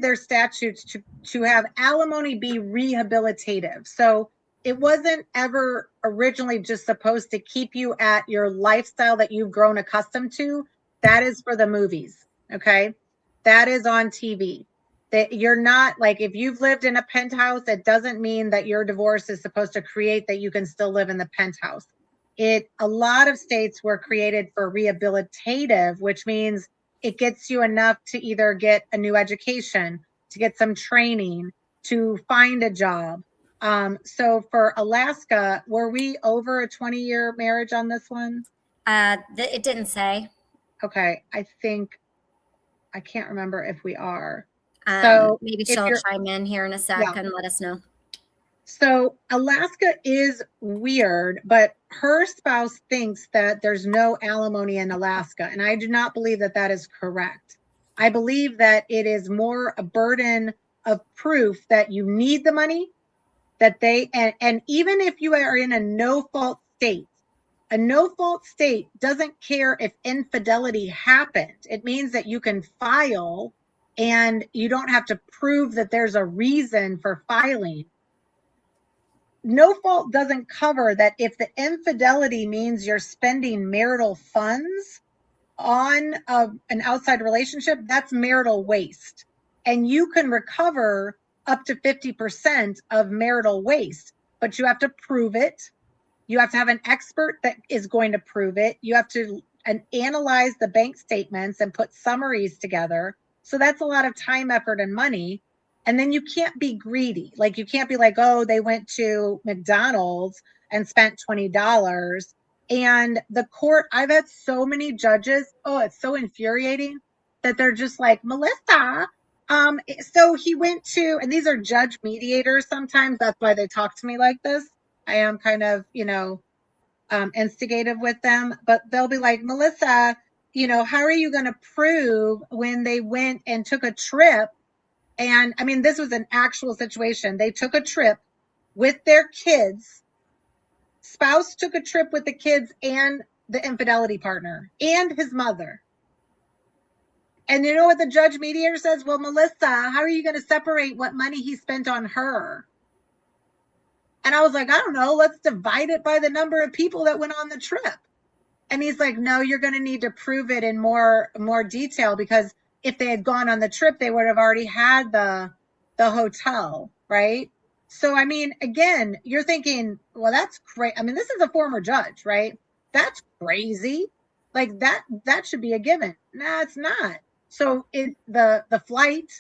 their statutes to have alimony be rehabilitative. So it wasn't ever originally just supposed to keep you at your lifestyle that you've grown accustomed to. That is for the movies. Okay. That is on TV. That you're not like, if you've lived in a penthouse, it doesn't mean that your divorce is supposed to create that you can still live in the penthouse. A lot of states were created for rehabilitative, which means it gets you enough to either get a new education, to get some training, to find a job. So for Alaska, were we over a 20-year marriage on this one? It didn't say. Okay. I can't remember if we are. So maybe she'll chime in here in a sec and let us know. So Alaska is weird, but her spouse thinks that there's no alimony in Alaska. And I do not believe that that is correct. I believe that it is more a burden of proof that you need the money, that and even if you are in a no-fault state doesn't care if infidelity happened. It means that you can file and you don't have to prove that there's a reason for filing. No fault doesn't cover that if the infidelity means you're spending marital funds on an outside relationship, that's marital waste. And you can recover up to 50% of marital waste, but you have to prove it. You have to have an expert that is going to prove it. You have to and analyze the bank statements and put summaries together. So that's a lot of time, effort, and money. And then you can't be greedy. Like, you can't be like, oh, they went to McDonald's and spent $20. And the court, I've had so many judges, oh, it's so infuriating that they're just like, Melissa, so he went to, and these are judge mediators sometimes. That's why they talk to me like this. I am kind of, instigative with them, but they'll be like, Melissa, how are you going to prove when they went and took a trip? And I mean, this was an actual situation. They took a trip with their kids. Spouse took a trip with the kids and the infidelity partner and his mother. And you know what the judge mediator says? Well, Melissa, how are you going to separate what money he spent on her? And I was like, I don't know. Let's divide it by the number of people that went on the trip. And he's like, no, you're going to need to prove it in more detail, because if they had gone on the trip, they would have already had the hotel, right? So, I mean, again, you're thinking, well, that's great. I mean, this is a former judge, right? That's crazy. Like, that should be a given. No, it's not. So the flight,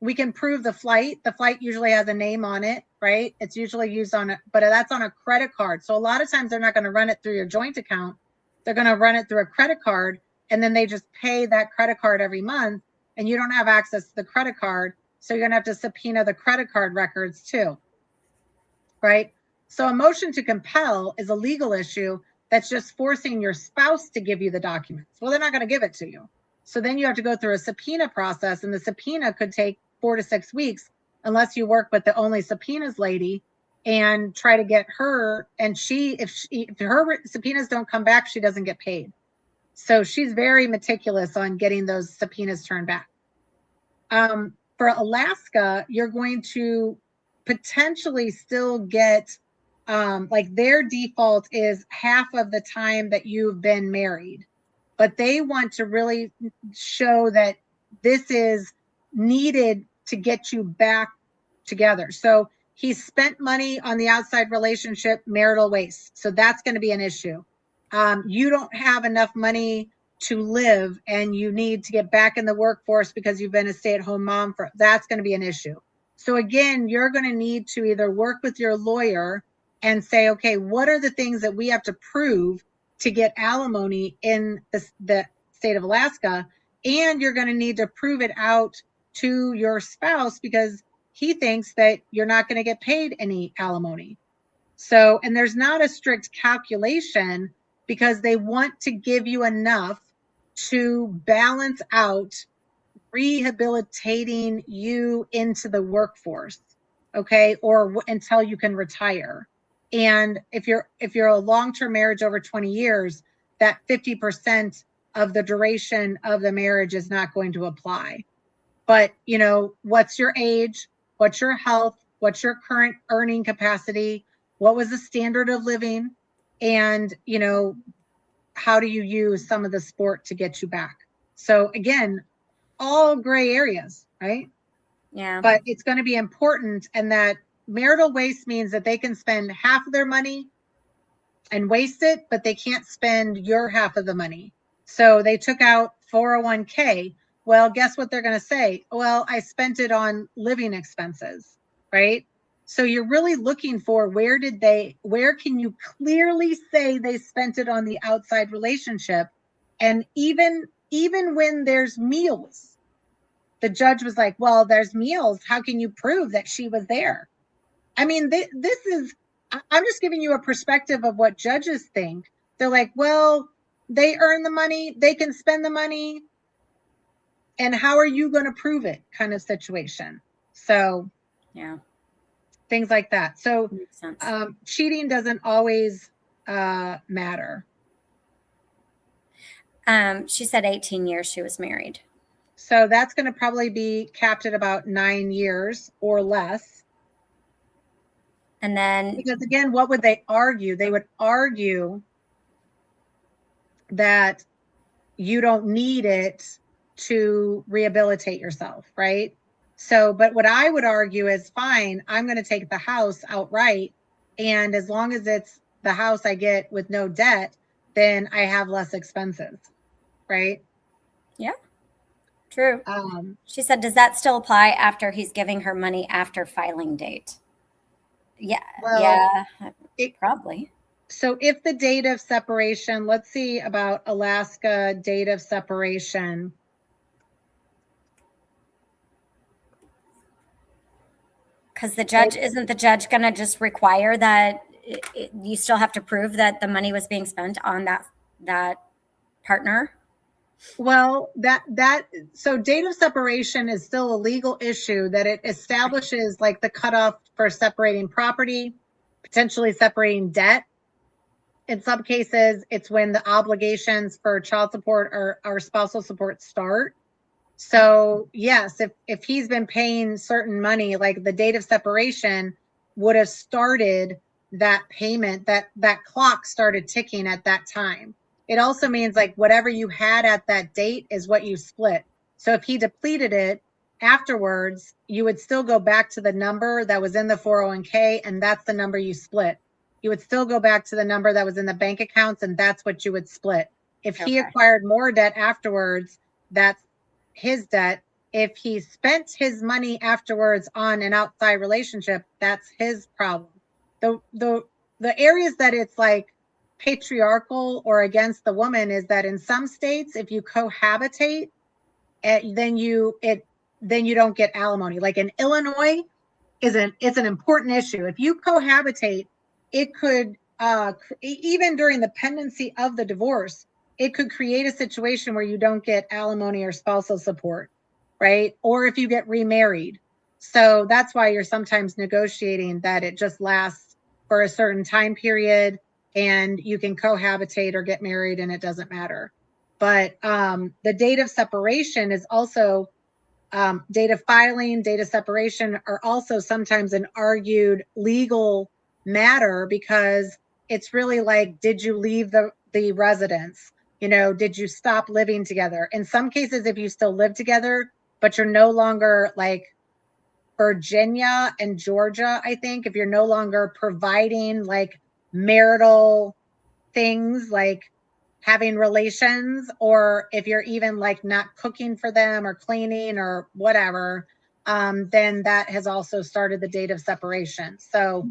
we can prove the flight. The flight usually has a name on it, right? It's usually used on it, but that's on a credit card. So a lot of times they're not going to run it through your joint account. They're going to run it through a credit card, and then they just pay that credit card every month, and you don't have access to the credit card. So you're going to have to subpoena the credit card records too, right? So a motion to compel is a legal issue that's just forcing your spouse to give you the documents. Well, they're not going to give it to you. So then you have to go through a subpoena process, and the subpoena could take 4 to 6 weeks unless you work with the only subpoenas lady and try to get her. And if her subpoenas don't come back, she doesn't get paid. So she's very meticulous on getting those subpoenas turned back. For Alaska, you're going to potentially still get, like, their default is half of the time that you've been married, but they want to really show that this is needed to get you back together. So he spent money on the outside relationship, marital waste. So that's going to be an issue. You don't have enough money to live, and you need to get back in the workforce because you've been a stay-at-home mom. That's going to be an issue. So again, you're going to need to either work with your lawyer and say, okay, what are the things that we have to prove to get alimony in the state of Alaska? And you're going to need to prove it out to your spouse, because he thinks that you're not going to get paid any alimony. So, and there's not a strict calculation, because they want to give you enough to balance out rehabilitating you into the workforce, okay, or until you can retire. And if you're a long-term marriage over 20 years, that 50% of the duration of the marriage is not going to apply. But, what's your age? What's your health? What's your current earning capacity? What was the standard of living? And, how do you use some of the sport to get you back? So again, all gray areas, right? Yeah. But it's going to be important. And that marital waste means that they can spend half of their money and waste it, but they can't spend your half of the money. So they took out 401k. Well, guess what they're going to say? Well, I spent it on living expenses, right? So you're really looking for where can you clearly say they spent it on the outside relationship? And even when there's meals, the judge was like, well, there's meals. How can you prove that she was there? I mean, I'm just giving you a perspective of what judges think. They're like, well, they earn the money, they can spend the money, and how are you going to prove it, kind of situation. So yeah, things like that. So makes sense. Cheating doesn't always matter. She said 18 years she was married. So that's going to probably be capped at about 9 years or less. And then, because again, what would they argue? They would argue that you don't need it to rehabilitate yourself, right? So, but what I would argue is, fine, I'm going to take the house outright, and as long as it's the house I get with no debt, then I have less expenses, right? Yeah, true. Um, She said, does that still apply after he's giving her money after filing date? Yeah, well, yeah, it, probably. so if the date of separation, let's see about Alaska date of separation. Because the judge, isn't the judge going to just require that you still have to prove that the money was being spent on that partner? Well, so date of separation is still a legal issue that it establishes like the cutoff for separating property, potentially separating debt. In some cases, it's when the obligations for child support or spousal support start. So yes, if he's been paying certain money, like the date of separation would have started that payment, that clock started ticking at that time. It also means like whatever you had at that date is what you split. So if he depleted it afterwards, you would still go back to the number that was in the 401k, and that's the number you split. You would still go back to the number that was in the bank accounts, and that's what you would split. If he Okay. acquired more debt afterwards, that's his debt. If he spent his money afterwards on an outside relationship, that's his problem. The areas that it's like patriarchal or against the woman is that in some states, if you cohabitate, then you don't get alimony. Like in Illinois, it's an important issue. If you cohabitate, it could even during the pendency of the divorce, it could create a situation where you don't get alimony or spousal support, right? Or if you get remarried. So that's why you're sometimes negotiating that it just lasts for a certain time period and you can cohabitate or get married and it doesn't matter. But the date of separation is also data filing, data separation are also sometimes an argued legal matter because it's really like, did you leave the residence? You know, did you stop living together? In some cases, if you still live together, but you're no longer like Virginia and Georgia, I think, if you're no longer providing like marital things like having relations, or if you're even like not cooking for them or cleaning or whatever, then that has also started the date of separation. So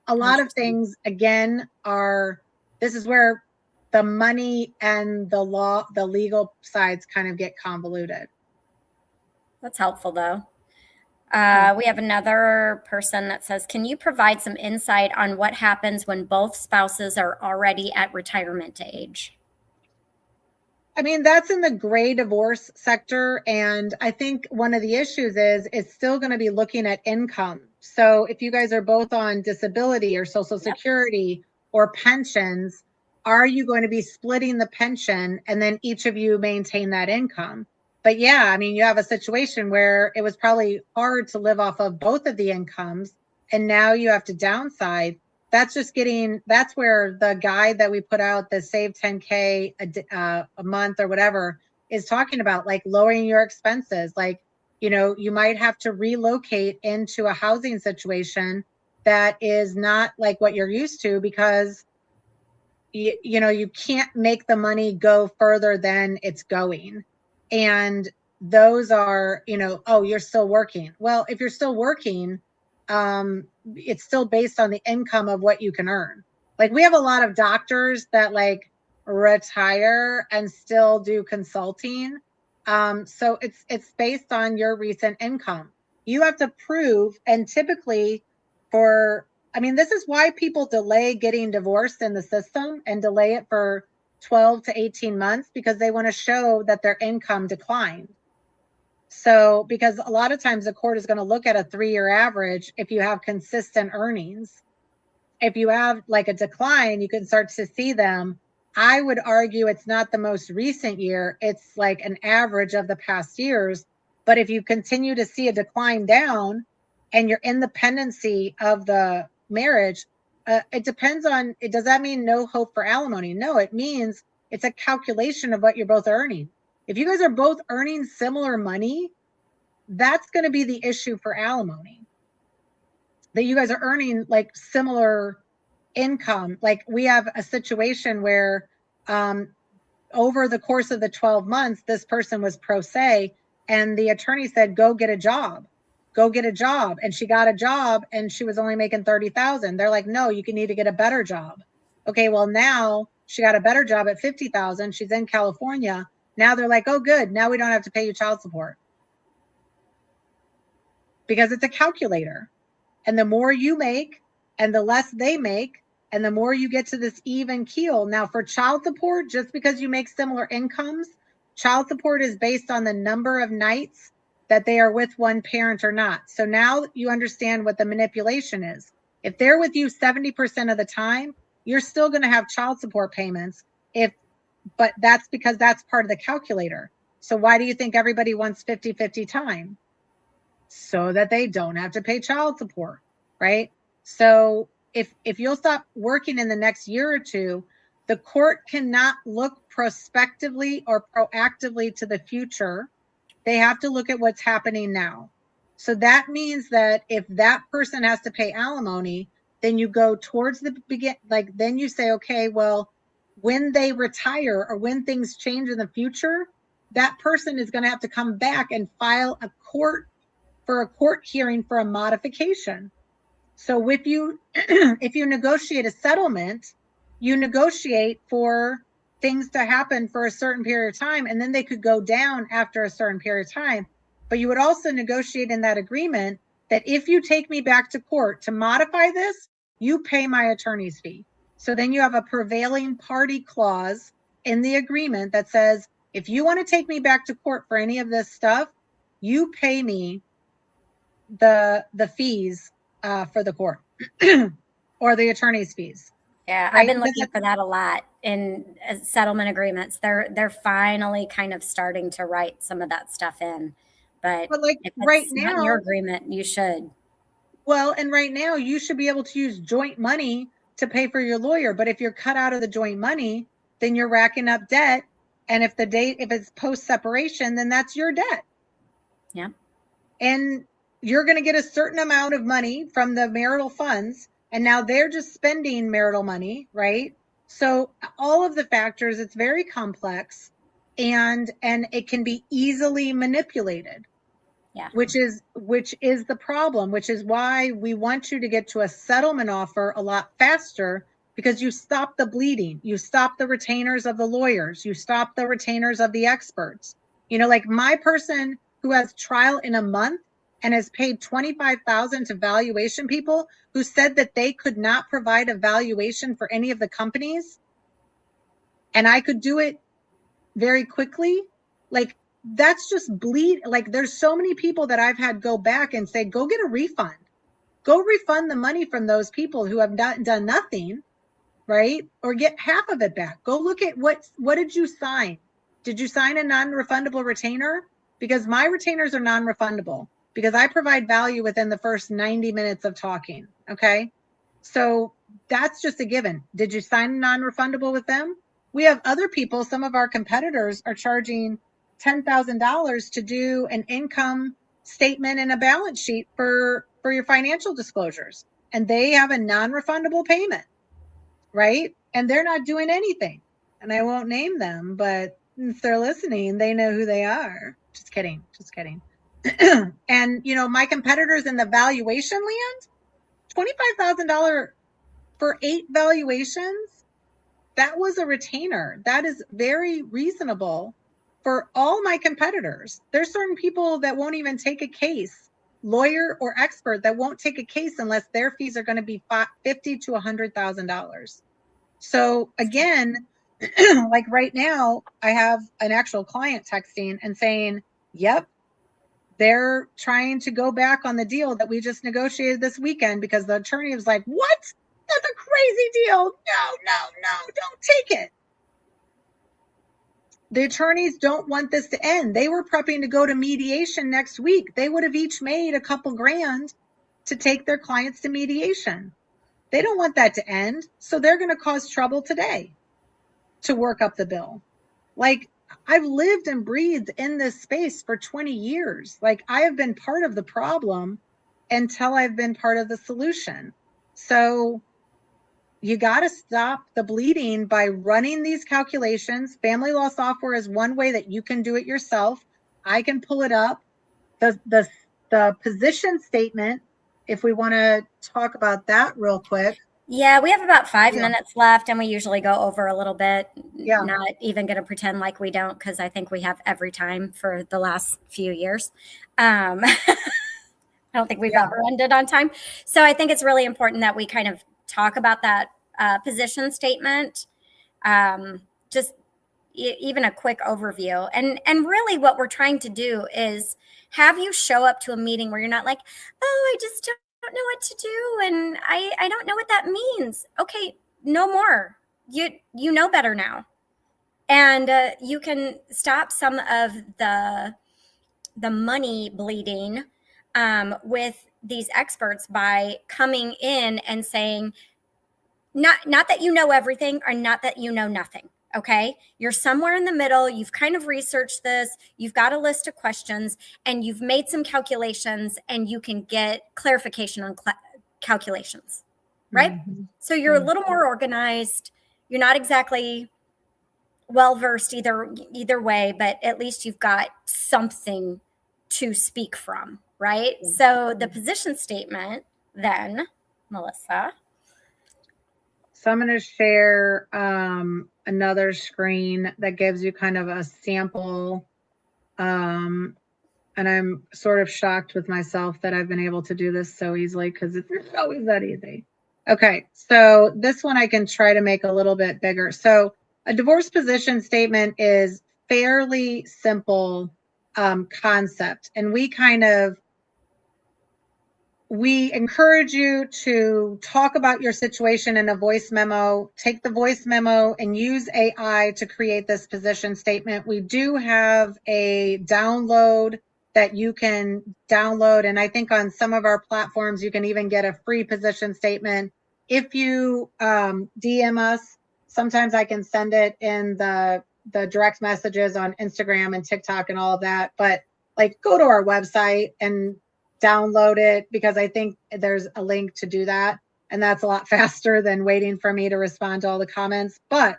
a lot of things again this is where the money and the legal sides kind of get convoluted. That's helpful, though. We have another person that says, can you provide some insight on what happens when both spouses are already at retirement age? I mean, that's in the gray divorce sector. And I think one of the issues is it's still going to be looking at income. So if you guys are both on disability or Social Security or pensions, are you going to be splitting the pension and then each of you maintain that income? But yeah, I mean, you have a situation where it was probably hard to live off of both of the incomes, and now you have to downside. That's where the guide that we put out, the save 10K a month or whatever, is talking about like lowering your expenses. Like, you know, you might have to relocate into a housing situation that is not like what you're used to because you know, you can't make the money go further than it's going. And those are, you know, oh, you're still working. Well, if you're still working, it's still based on the income of what you can earn. Like we have a lot of doctors that like retire and still do consulting. So it's based on your recent income. You have to prove, and typically for I mean, this is why people delay getting divorced in the system and delay it for 12 to 18 months because they want to show that their income declined. So, because a lot of times the court is going to look at a 3-year average if you have consistent earnings. If you have like a decline, you can start to see them. I would argue it's not the most recent year, it's like an average of the past years. But if you continue to see a decline down and you're in the pendency of the marriage, it depends on it. Does that mean no hope for alimony? No, it means it's a calculation of what you're both earning. If you guys are both earning similar money, that's going to be the issue for alimony. That you guys are earning like similar income. Like we have a situation where over the course of the 12 months, this person was pro se, and the attorney said, go get a job. Go get a job. And she got a job and she was only making 30,000. They're like, no, you need to get a better job. Okay, well, now she got a better job at 50,000. She's in California. Now they're like, oh, good. Now we don't have to pay you child support. Because it's a calculator. And the more you make and the less they make, and the more you get to this even keel. Now, for child support, just because you make similar incomes, child support is based on the number of nights that they are with one parent or not. So now you understand what the manipulation is. If they're with you 70% of the time, you're still going to have child support payments. But that's because that's part of the calculator. So why do you think everybody wants 50-50 time? So that they don't have to pay child support, right? So if you'll stop working in the next year or two, the court cannot look prospectively or proactively to the future. They have to look at what's happening now. So that means that if that person has to pay alimony, then you go towards the begin, like then you say, okay, well, when they retire or when things change in the future, that person is going to have to come back and file a court hearing for a modification. So if you if you negotiate a settlement, you negotiate for things to happen for a certain period of time, and then they could go down after a certain period of time. But you would also negotiate in that agreement that if you take me back to court to modify this, you pay my attorney's fee. So then you have a prevailing party clause in the agreement that says, if you want to take me back to court for any of this stuff, you pay me the fees for the court or the attorney's fees. Yeah, right? I've been looking for that a lot in settlement agreements. They're finally kind of starting to write some of that stuff in. But like if right it's not now, in your agreement, you should. Well, and right now you should be able to use joint money to pay for your lawyer. But if you're cut out of the joint money, then you're racking up debt. And if it's post separation, then that's your debt. Yeah. And you're going to get a certain amount of money from the marital funds. And now they're just spending marital money, right? So all of the factors, it's very complex and it can be easily manipulated. Yeah. Which is the problem, which is why we want you to get to a settlement offer a lot faster, because you stop the bleeding. You stop the retainers of the lawyers. You stop the retainers of the experts. Like my person who has trial in a month and has paid $25,000 to valuation people who said that they could not provide a valuation for any of the companies, and I could do it very quickly. Like, that's just like there's so many people that I've had go back and say, go get a refund. Go refund the money from those people who have not done nothing, right? Or get half of it back. Go look at what did you sign? Did you sign a non-refundable retainer? Because my retainers are non-refundable because I provide value within the first 90 minutes of talking, okay? So that's just a given. Did you sign a non-refundable with them? We have other people, some of our competitors are charging $10,000 to do an income statement and a balance sheet for your financial disclosures. And they have a non-refundable payment, right? And they're not doing anything. And I won't name them, but if they're listening, they know who they are. Just kidding. And, my competitors in the valuation land, $25,000 for 8 valuations, that was a retainer. That is very reasonable for all my competitors. There's certain people that won't even take a case, lawyer or expert, that won't take a case unless their fees are going to be $50,000 to $100,000. So again, like right now, I have an actual client texting and saying, yep, they're trying to go back on the deal that we just negotiated this weekend because the attorney was like, what? That's a crazy deal. No, don't take it. The attorneys don't want this to end. They were prepping to go to mediation next week. They would have each made a couple grand to take their clients to mediation. They don't want that to end. So they're going to cause trouble today to work up the bill. Like, I've lived and breathed in this space for 20 years. Like, I have been part of the problem until I've been part of the solution. So you got to stop the bleeding by running these calculations. Family law software is one way that you can do it yourself. I can pull it up. The position statement, if we want to talk about that real quick. Yeah, we have about 5 Yeah. minutes left, and we usually go over a little bit. Yeah. Not even going to pretend like we don't, because I think we have every time for the last few years. I don't think we've ever ended on time. So I think it's really important that we kind of talk about that position statement. Just even a quick overview, and really what we're trying to do is have you show up to a meeting where you're not like, oh, I just don't know what to do, and I don't know what that means. Okay, no more. You know better now, and you can stop some of the money bleeding with these experts by coming in and saying, not that you know everything, or not that you know nothing. Okay, you're somewhere in the middle. You've kind of researched this, you've got a list of questions, and you've made some calculations, and you can get clarification on calculations, right? Mm-hmm. So you're a little more organized. You're not exactly well versed either way, but at least you've got something to speak from, right? So the position statement then, Melissa. So I'm going to share another screen that gives you kind of a sample. And I'm sort of shocked with myself that I've been able to do this so easily, because it's always that easy. Okay, so this one I can try to make a little bit bigger. So a divorce position statement is fairly simple concept. And we encourage you to talk about your situation in a voice memo. Take the voice memo and use AI to create this position statement. We do have a download that you can download, and I think on some of our platforms you can even get a free position statement. If you DM us, sometimes I can send it in the direct messages on Instagram and TikTok and all of that. But like, go to our website and download it, because I think there's a link to do that. And that's a lot faster than waiting for me to respond to all the comments. But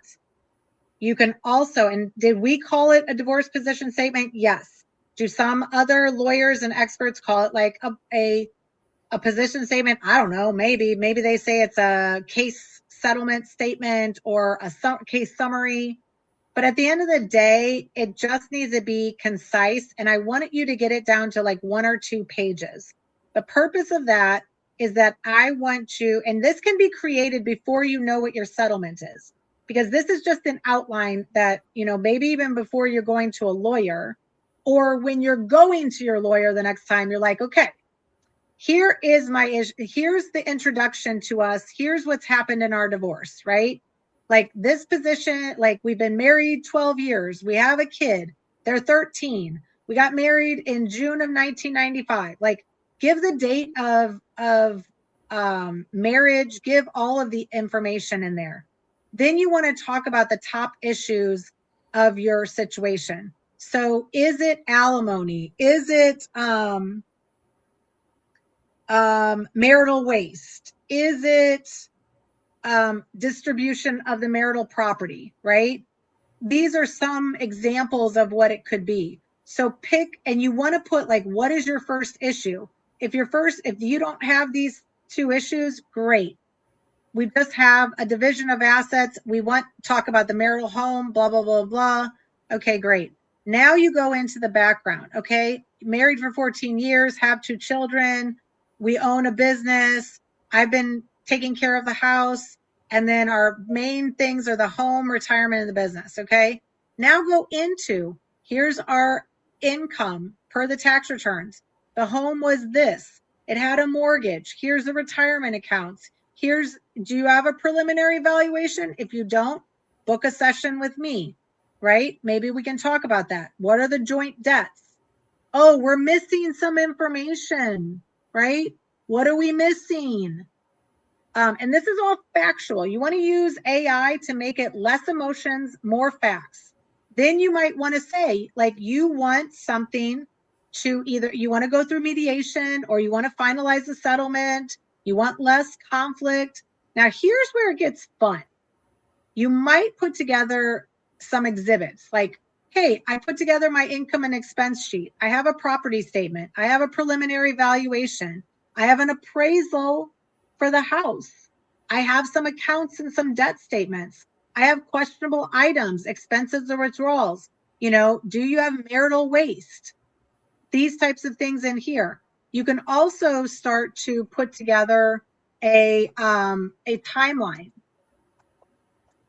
you can also, and did we call it a divorce position statement? Yes. Do some other lawyers and experts call it like a position statement? I don't know. Maybe they say it's a case settlement statement or a case summary. But at the end of the day, it just needs to be concise. And I want you to get it down to like 1 or 2 pages. The purpose of that is that I want you, and this can be created before you know what your settlement is, because this is just an outline that, maybe even before you're going to a lawyer, or when you're going to your lawyer the next time, you're like, okay, here is my issue. Here's the introduction to us. Here's what's happened in our divorce, right? Like this position, like we've been married 12 years. We have a kid. They're 13. We got married in June of 1995. Like, give the date of marriage, give all of the information in there. Then you want to talk about the top issues of your situation. So is it alimony? Is it marital waste? Is it distribution of the marital property, right? These are some examples of what it could be. So pick, and you want to put like, what is your first issue? If you don't have these 2 issues, great. We just have a division of assets. We want to talk about the marital home, blah, blah, blah, blah. Okay, great. Now you go into the background. Okay, married for 14 years, have 2 children. We own a business. I've been taking care of the house. And then our main things are the home, retirement, and the business. Okay, now go into, here's our income per the tax returns. The home was this. It had a mortgage. Here's the retirement accounts. Do you have a preliminary evaluation? If you don't, book a session with me, right? Maybe we can talk about that. What are the joint debts? Oh, we're missing some information, right? What are we missing? And this is all factual. You want to use AI to make it less emotions, more facts. Then you might want to say, like, you want something to either, you want to go through mediation, or you want to finalize the settlement, you want less conflict. Now, here's where it gets fun. You might put together some exhibits like, hey, I put together my income and expense sheet. I have a property statement. I have a preliminary valuation. I have an appraisal for the house. I have some accounts and some debt statements. I have questionable items, expenses or withdrawals. You know, do you have marital waste? These types of things in here. You can also start to put together a timeline.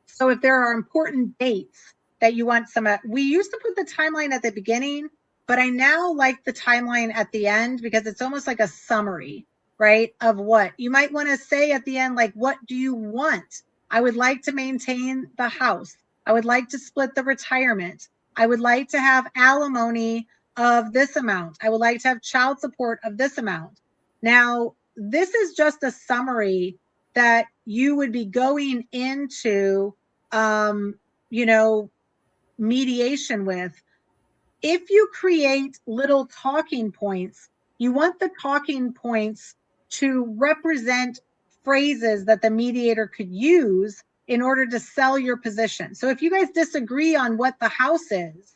So if there are important dates that you want some, we used to put the timeline at the beginning, but I now like the timeline at the end because it's almost like a summary, right? Of what you might want to say at the end, like, what do you want? I would like to maintain the house. I would like to split the retirement. I would like to have alimony of this amount. I would like to have child support of this amount. Now, this is just a summary that you would be going into you know, mediation with. If you create little talking points, you want the talking points to represent phrases that the mediator could use in order to sell your position. So if you guys disagree on what the house is,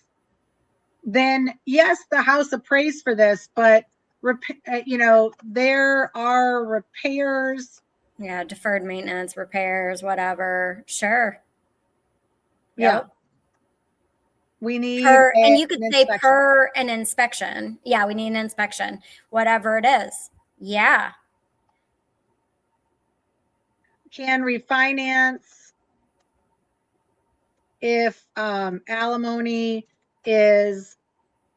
then yes, the house appraised for this, but you know, there are repairs. Yeah, deferred maintenance, repairs, whatever. Sure. Yeah. Yep. We need And you could an say inspection. per an inspection. Yeah, we need an inspection, whatever it is. Yeah. Can refinance if alimony is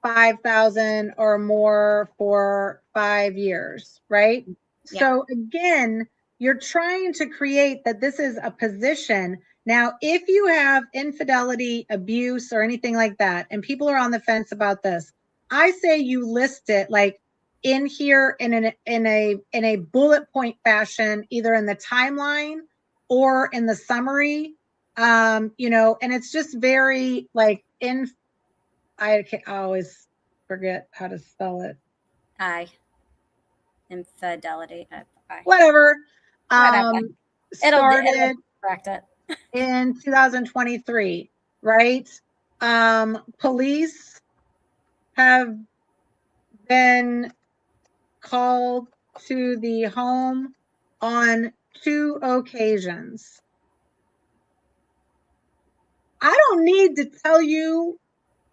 5,000 or more for 5 years, right? Yeah. So again, you're trying to create that this is a position. Now, if you have infidelity, abuse, or anything like that, and people are on the fence about this, I say you list it like in here in a bullet point fashion, either in the timeline or in the summary. You know, and it's just very like I always forget how to spell it. Infidelity. Whatever. Whatever. Started It'll correct it. in 2023, right? Police have been called to the home on 2 occasions. I don't need to tell you,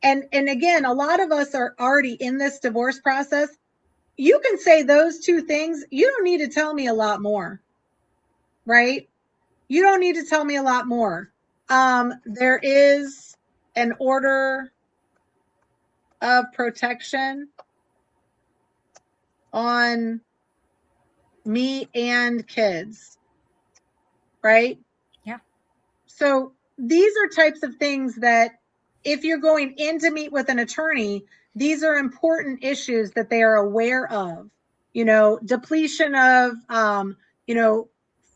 and again, a lot of us are already in this divorce process. You can say those 2 things. You don't need to tell me a lot more, right? You don't need to tell me a lot more. There is an order of protection on me and kids, right? Yeah. So these are types of things that if you're going in to meet with an attorney, these are important issues that they are aware of. You know, depletion of, you know,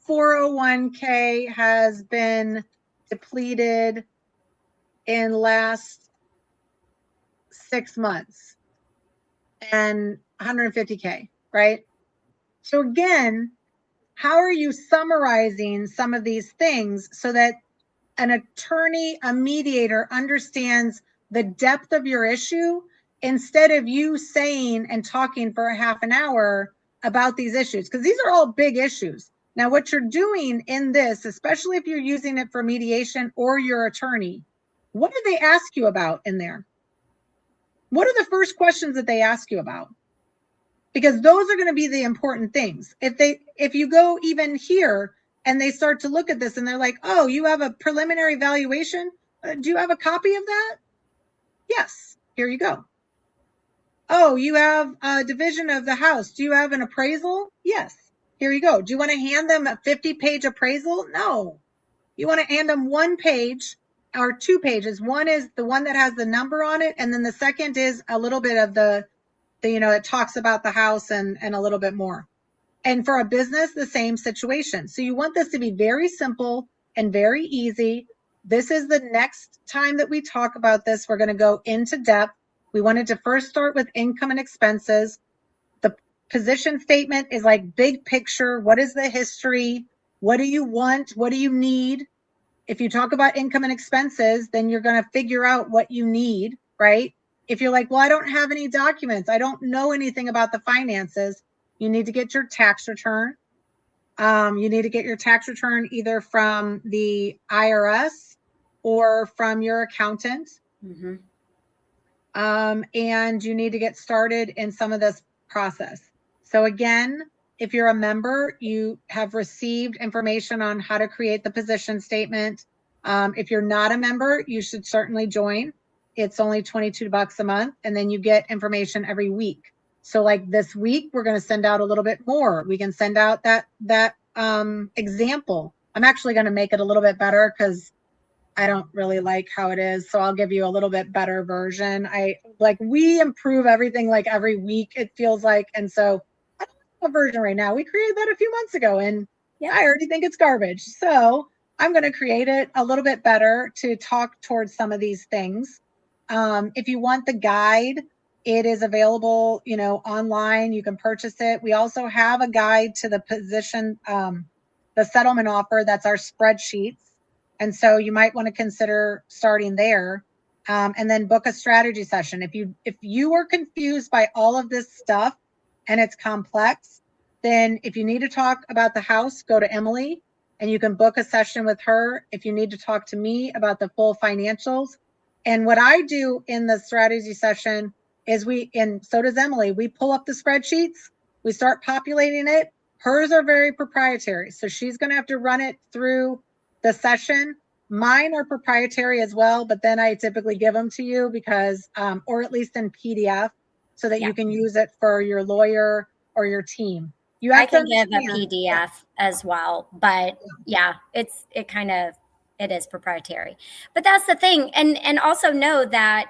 401k has been depleted in last 6 months and 150k, right? So again, how are you summarizing some of these things so that an attorney, a mediator understands the depth of your issue instead of you saying and talking for a half an hour about these issues? Because these are all big issues. Now, what you're doing in this, especially if you're using it for mediation or your attorney, what do they ask you about in there? What are the first questions that they ask you about? Because those are going to be the important things. If you go even here and they start to look at this and they're like, oh, you have a preliminary valuation? Do you have a copy of that? Yes, here you go. Oh, you have a division of the house. Do you have an appraisal? Yes, here you go. Do you want to hand them a 50-page appraisal? No. You want to hand them 1 page or 2 pages. One is the one that has the number on it, and then the second is a little bit of the you know, it talks about the house and a little bit more. And for a business, the same situation. So you want this to be very simple and very easy. This is the next time that we talk about this. We're going to go into depth. We wanted to first start with income and expenses. The position statement is like big picture. What is the history? What do you want? What do you need? If you talk about income and expenses, then you're going to figure out what you need, right? If you're like, well, I don't have any documents, I don't know anything about the finances, you need to get your tax return. You need to get your tax return either from the IRS or from your accountant. Mm-hmm. And you need to get started in some of this process. So again, if you're a member, you have received information on how to create the position statement. If you're not a member, you should certainly join. It's only $22 a month, and then you get information every week. So like this week, we're going to send out a little bit more. We can send out that example. I'm actually going to make it a little bit better because I don't really like how it is. So I'll give you a little bit better version. We improve everything like every week, it feels like. And so I don't have a version right now. We created that a few months ago and I already think it's garbage. So I'm going to create it a little bit better to talk towards some of these things. If you want the guide, it is available, online. You can purchase it. We also have a guide to the position, the settlement offer. That's our spreadsheets. And so you might want to consider starting there, and then book a strategy session. If you are confused by all of this stuff and it's complex, then if you need to talk about the house, go to Emily and you can book a session with her. If you need to talk to me about the full financials. And what I do in the strategy session is and so does Emily, we pull up the spreadsheets, we start populating it. Hers are very proprietary. So she's going to have to run it through the session. Mine are proprietary as well, but then I typically give them to you because, or at least in PDF, so that you can use it for your lawyer or your team. You have I can give a PDF as well, but it is proprietary. But that's the thing, and also know that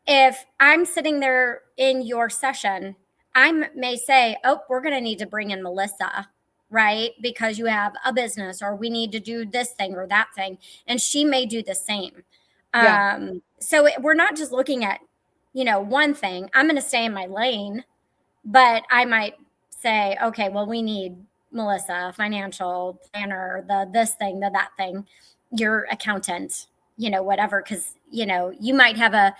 if I'm sitting there in your session, I may say, oh, we're going to need to bring in Melissa, right? Because you have a business, or we need to do this thing or that thing. And she may do the same. So we're not just looking at, one thing. I'm going to stay in my lane, but I might say, okay, well, we need Melissa, financial planner, this thing, that thing, your accountant, whatever, because, you might have a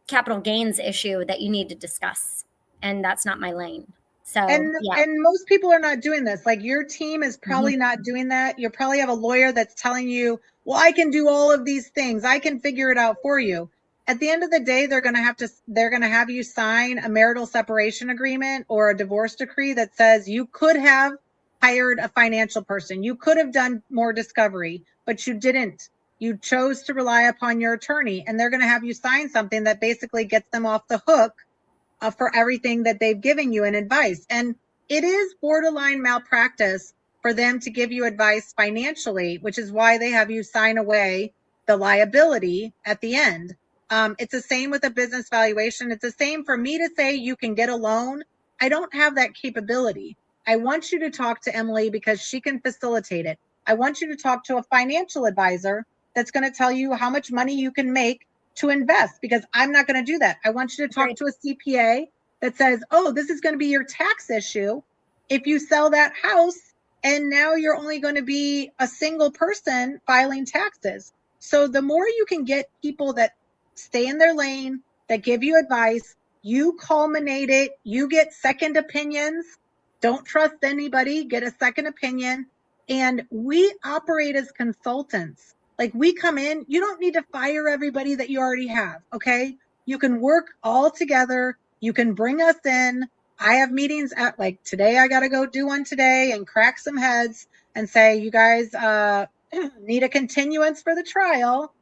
capital gains issue that you need to discuss, and that's not my lane. So, and most people are not doing this. Like your team is probably not doing that. You probably have a lawyer that's telling you, well, I can do all of these things. I can figure it out for you. At the end of the day, they're going to have you sign a marital separation agreement or a divorce decree that says you could have hired a financial person. You could have done more discovery, but you didn't. You chose to rely upon your attorney, and they're going to have you sign something that basically gets them off the hook for everything that they've given you in advice. And it is borderline malpractice for them to give you advice financially, which is why they have you sign away the liability at the end. It's the same with a business valuation. It's the same for me to say you can get a loan. I don't have that capability. I want you to talk to Emily because she can facilitate it. I want you to talk to a financial advisor that's going to tell you how much money you can make to invest, because I'm not going to do that. I want you to talk to a CPA that says, oh, this is going to be your tax issue if you sell that house, and now you're only going to be a single person filing taxes. So the more you can get people that stay in their lane, that give you advice, you culminate it, you get second opinions. Don't trust anybody, get a second opinion. And we operate as consultants. Like we come in, you don't need to fire everybody that you already have, okay? You can work all together. You can bring us in. I have meetings at like today, I got to go do one today and crack some heads and say, you guys need a continuance for the trial.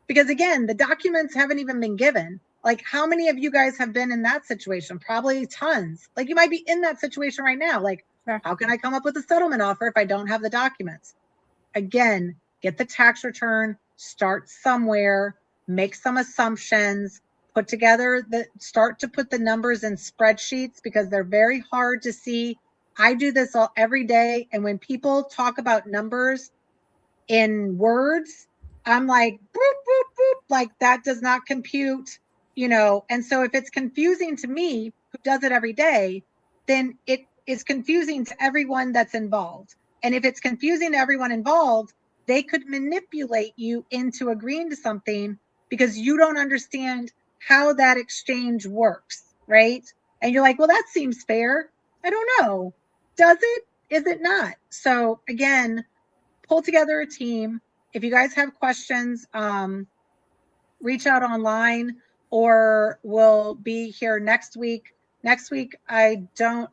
Because again, the documents haven't even been given. Like how many of you guys have been in that situation? Probably tons. Like you might be in that situation right now. Like, how can I come up with a settlement offer if I don't have the documents? Again, get the tax return, start somewhere, make some assumptions, start to put the numbers in spreadsheets because they're very hard to see. I do this every day. And when people talk about numbers in words, I'm like, boop, boop, boop, like that does not compute, And so if it's confusing to me, who does it every day, then it is confusing to everyone that's involved. And if it's confusing to everyone involved, they could manipulate you into agreeing to something because you don't understand how that exchange works, right? And you're like, well, that seems fair. I don't know. Does it? Is it not? So again, pull together a team. If you guys have questions, reach out online, or we'll be here next week. Next week,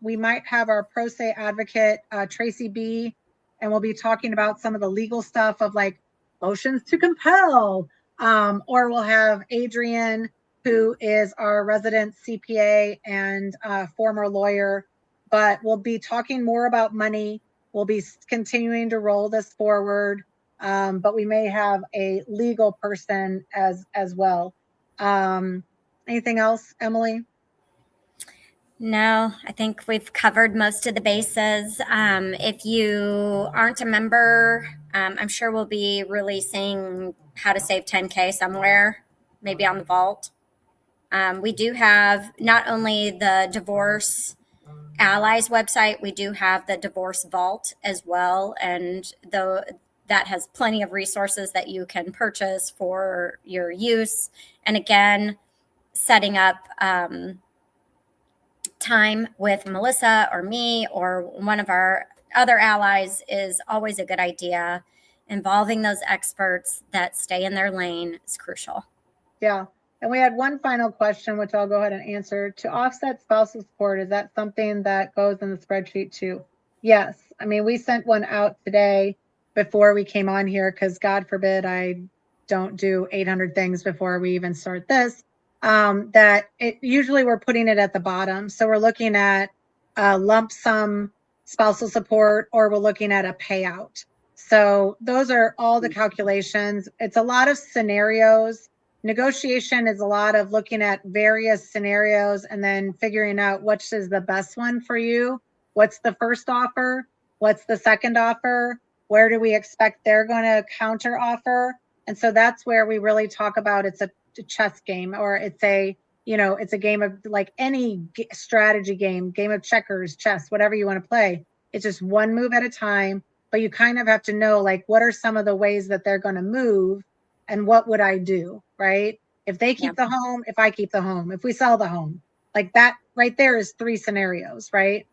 we might have our pro se advocate, Tracy B, and we'll be talking about some of the legal stuff of like motions to compel. Or we'll have Adrian, who is our resident CPA and former lawyer, but we'll be talking more about money. We'll be continuing to roll this forward. But we may have a legal person as well. Anything else, Emily? No, I think we've covered most of the bases. If you aren't a member, I'm sure we'll be releasing how to save 10K somewhere, maybe on the vault. We do have not only the Divorce Allies website, we do have the Divorce Vault as well. And though that has plenty of resources that you can purchase for your use. And again, setting up time with Melissa or me or one of our other allies is always a good idea. Involving those experts that stay in their lane is crucial. Yeah. And we had one final question, which I'll go ahead and answer. To offset spousal support, is that something that goes in the spreadsheet too? Yes. I mean, we sent one out today before we came on here because God forbid I don't do 800 things before we even start this. That it usually we're putting it at the bottom. So we're looking at lump sum spousal support, or we're looking at a payout. So those are all the calculations. It's a lot of scenarios. Negotiation is a lot of looking at various scenarios and then figuring out which is the best one for you. What's the first offer? What's the second offer? Where do we expect they're going to counter offer? And so that's where we really talk about it's a chess game, or it's a game of like any strategy game of checkers, chess, whatever you want to play. It's just one move at a time, but you kind of have to know like what are some of the ways that they're going to move and what would I do, right? If they keep the home, if I keep the home, if we sell the home, like that right there is 3 scenarios, right?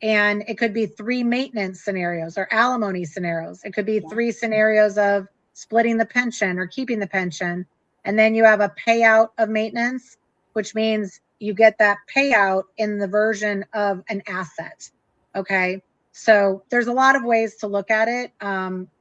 And it could be 3 maintenance scenarios or alimony scenarios. It could be 3 scenarios of splitting the pension or keeping the pension. And then you have a payout of maintenance, which means you get that payout in the version of an asset. Okay. So there's a lot of ways to look at it.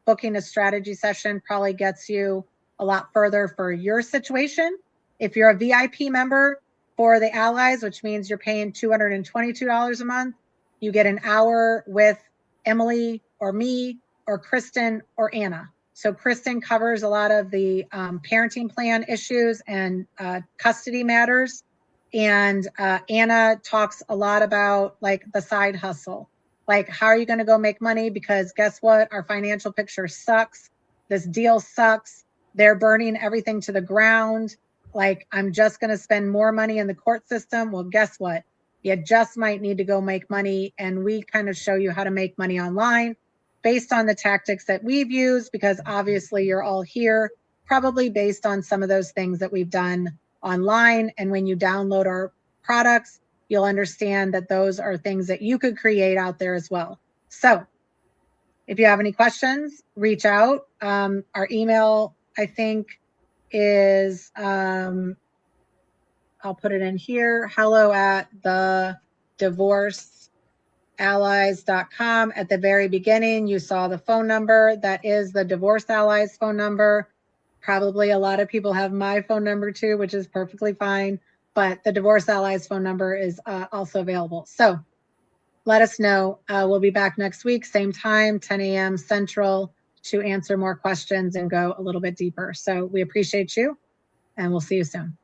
Booking a strategy session probably gets you a lot further for your situation. If you're a VIP member for the Allies, which means you're paying $222 a month, you get an hour with Emily or me or Kristen or Anna. So Kristen covers a lot of the parenting plan issues and custody matters. And Anna talks a lot about like the side hustle. Like, how are you going to go make money? Because guess what? Our financial picture sucks. This deal sucks. They're burning everything to the ground. Like, I'm just going to spend more money in the court system. Well, guess what? You just might need to go make money. And we kind of show you how to make money online based on the tactics that we've used, because obviously you're all here, probably based on some of those things that we've done online. And when you download our products, you'll understand that those are things that you could create out there as well. So if you have any questions, reach out. Our email, I think, is, I'll put it in here, hello@thedivorceallies.com. At the very beginning, you saw the phone number. That is the Divorce Allies phone number. Probably a lot of people have my phone number too, which is perfectly fine. But the Divorce Allies phone number is also available. So let us know. We'll be back next week, same time, 10 a.m. Central, to answer more questions and go a little bit deeper. So we appreciate you, and we'll see you soon.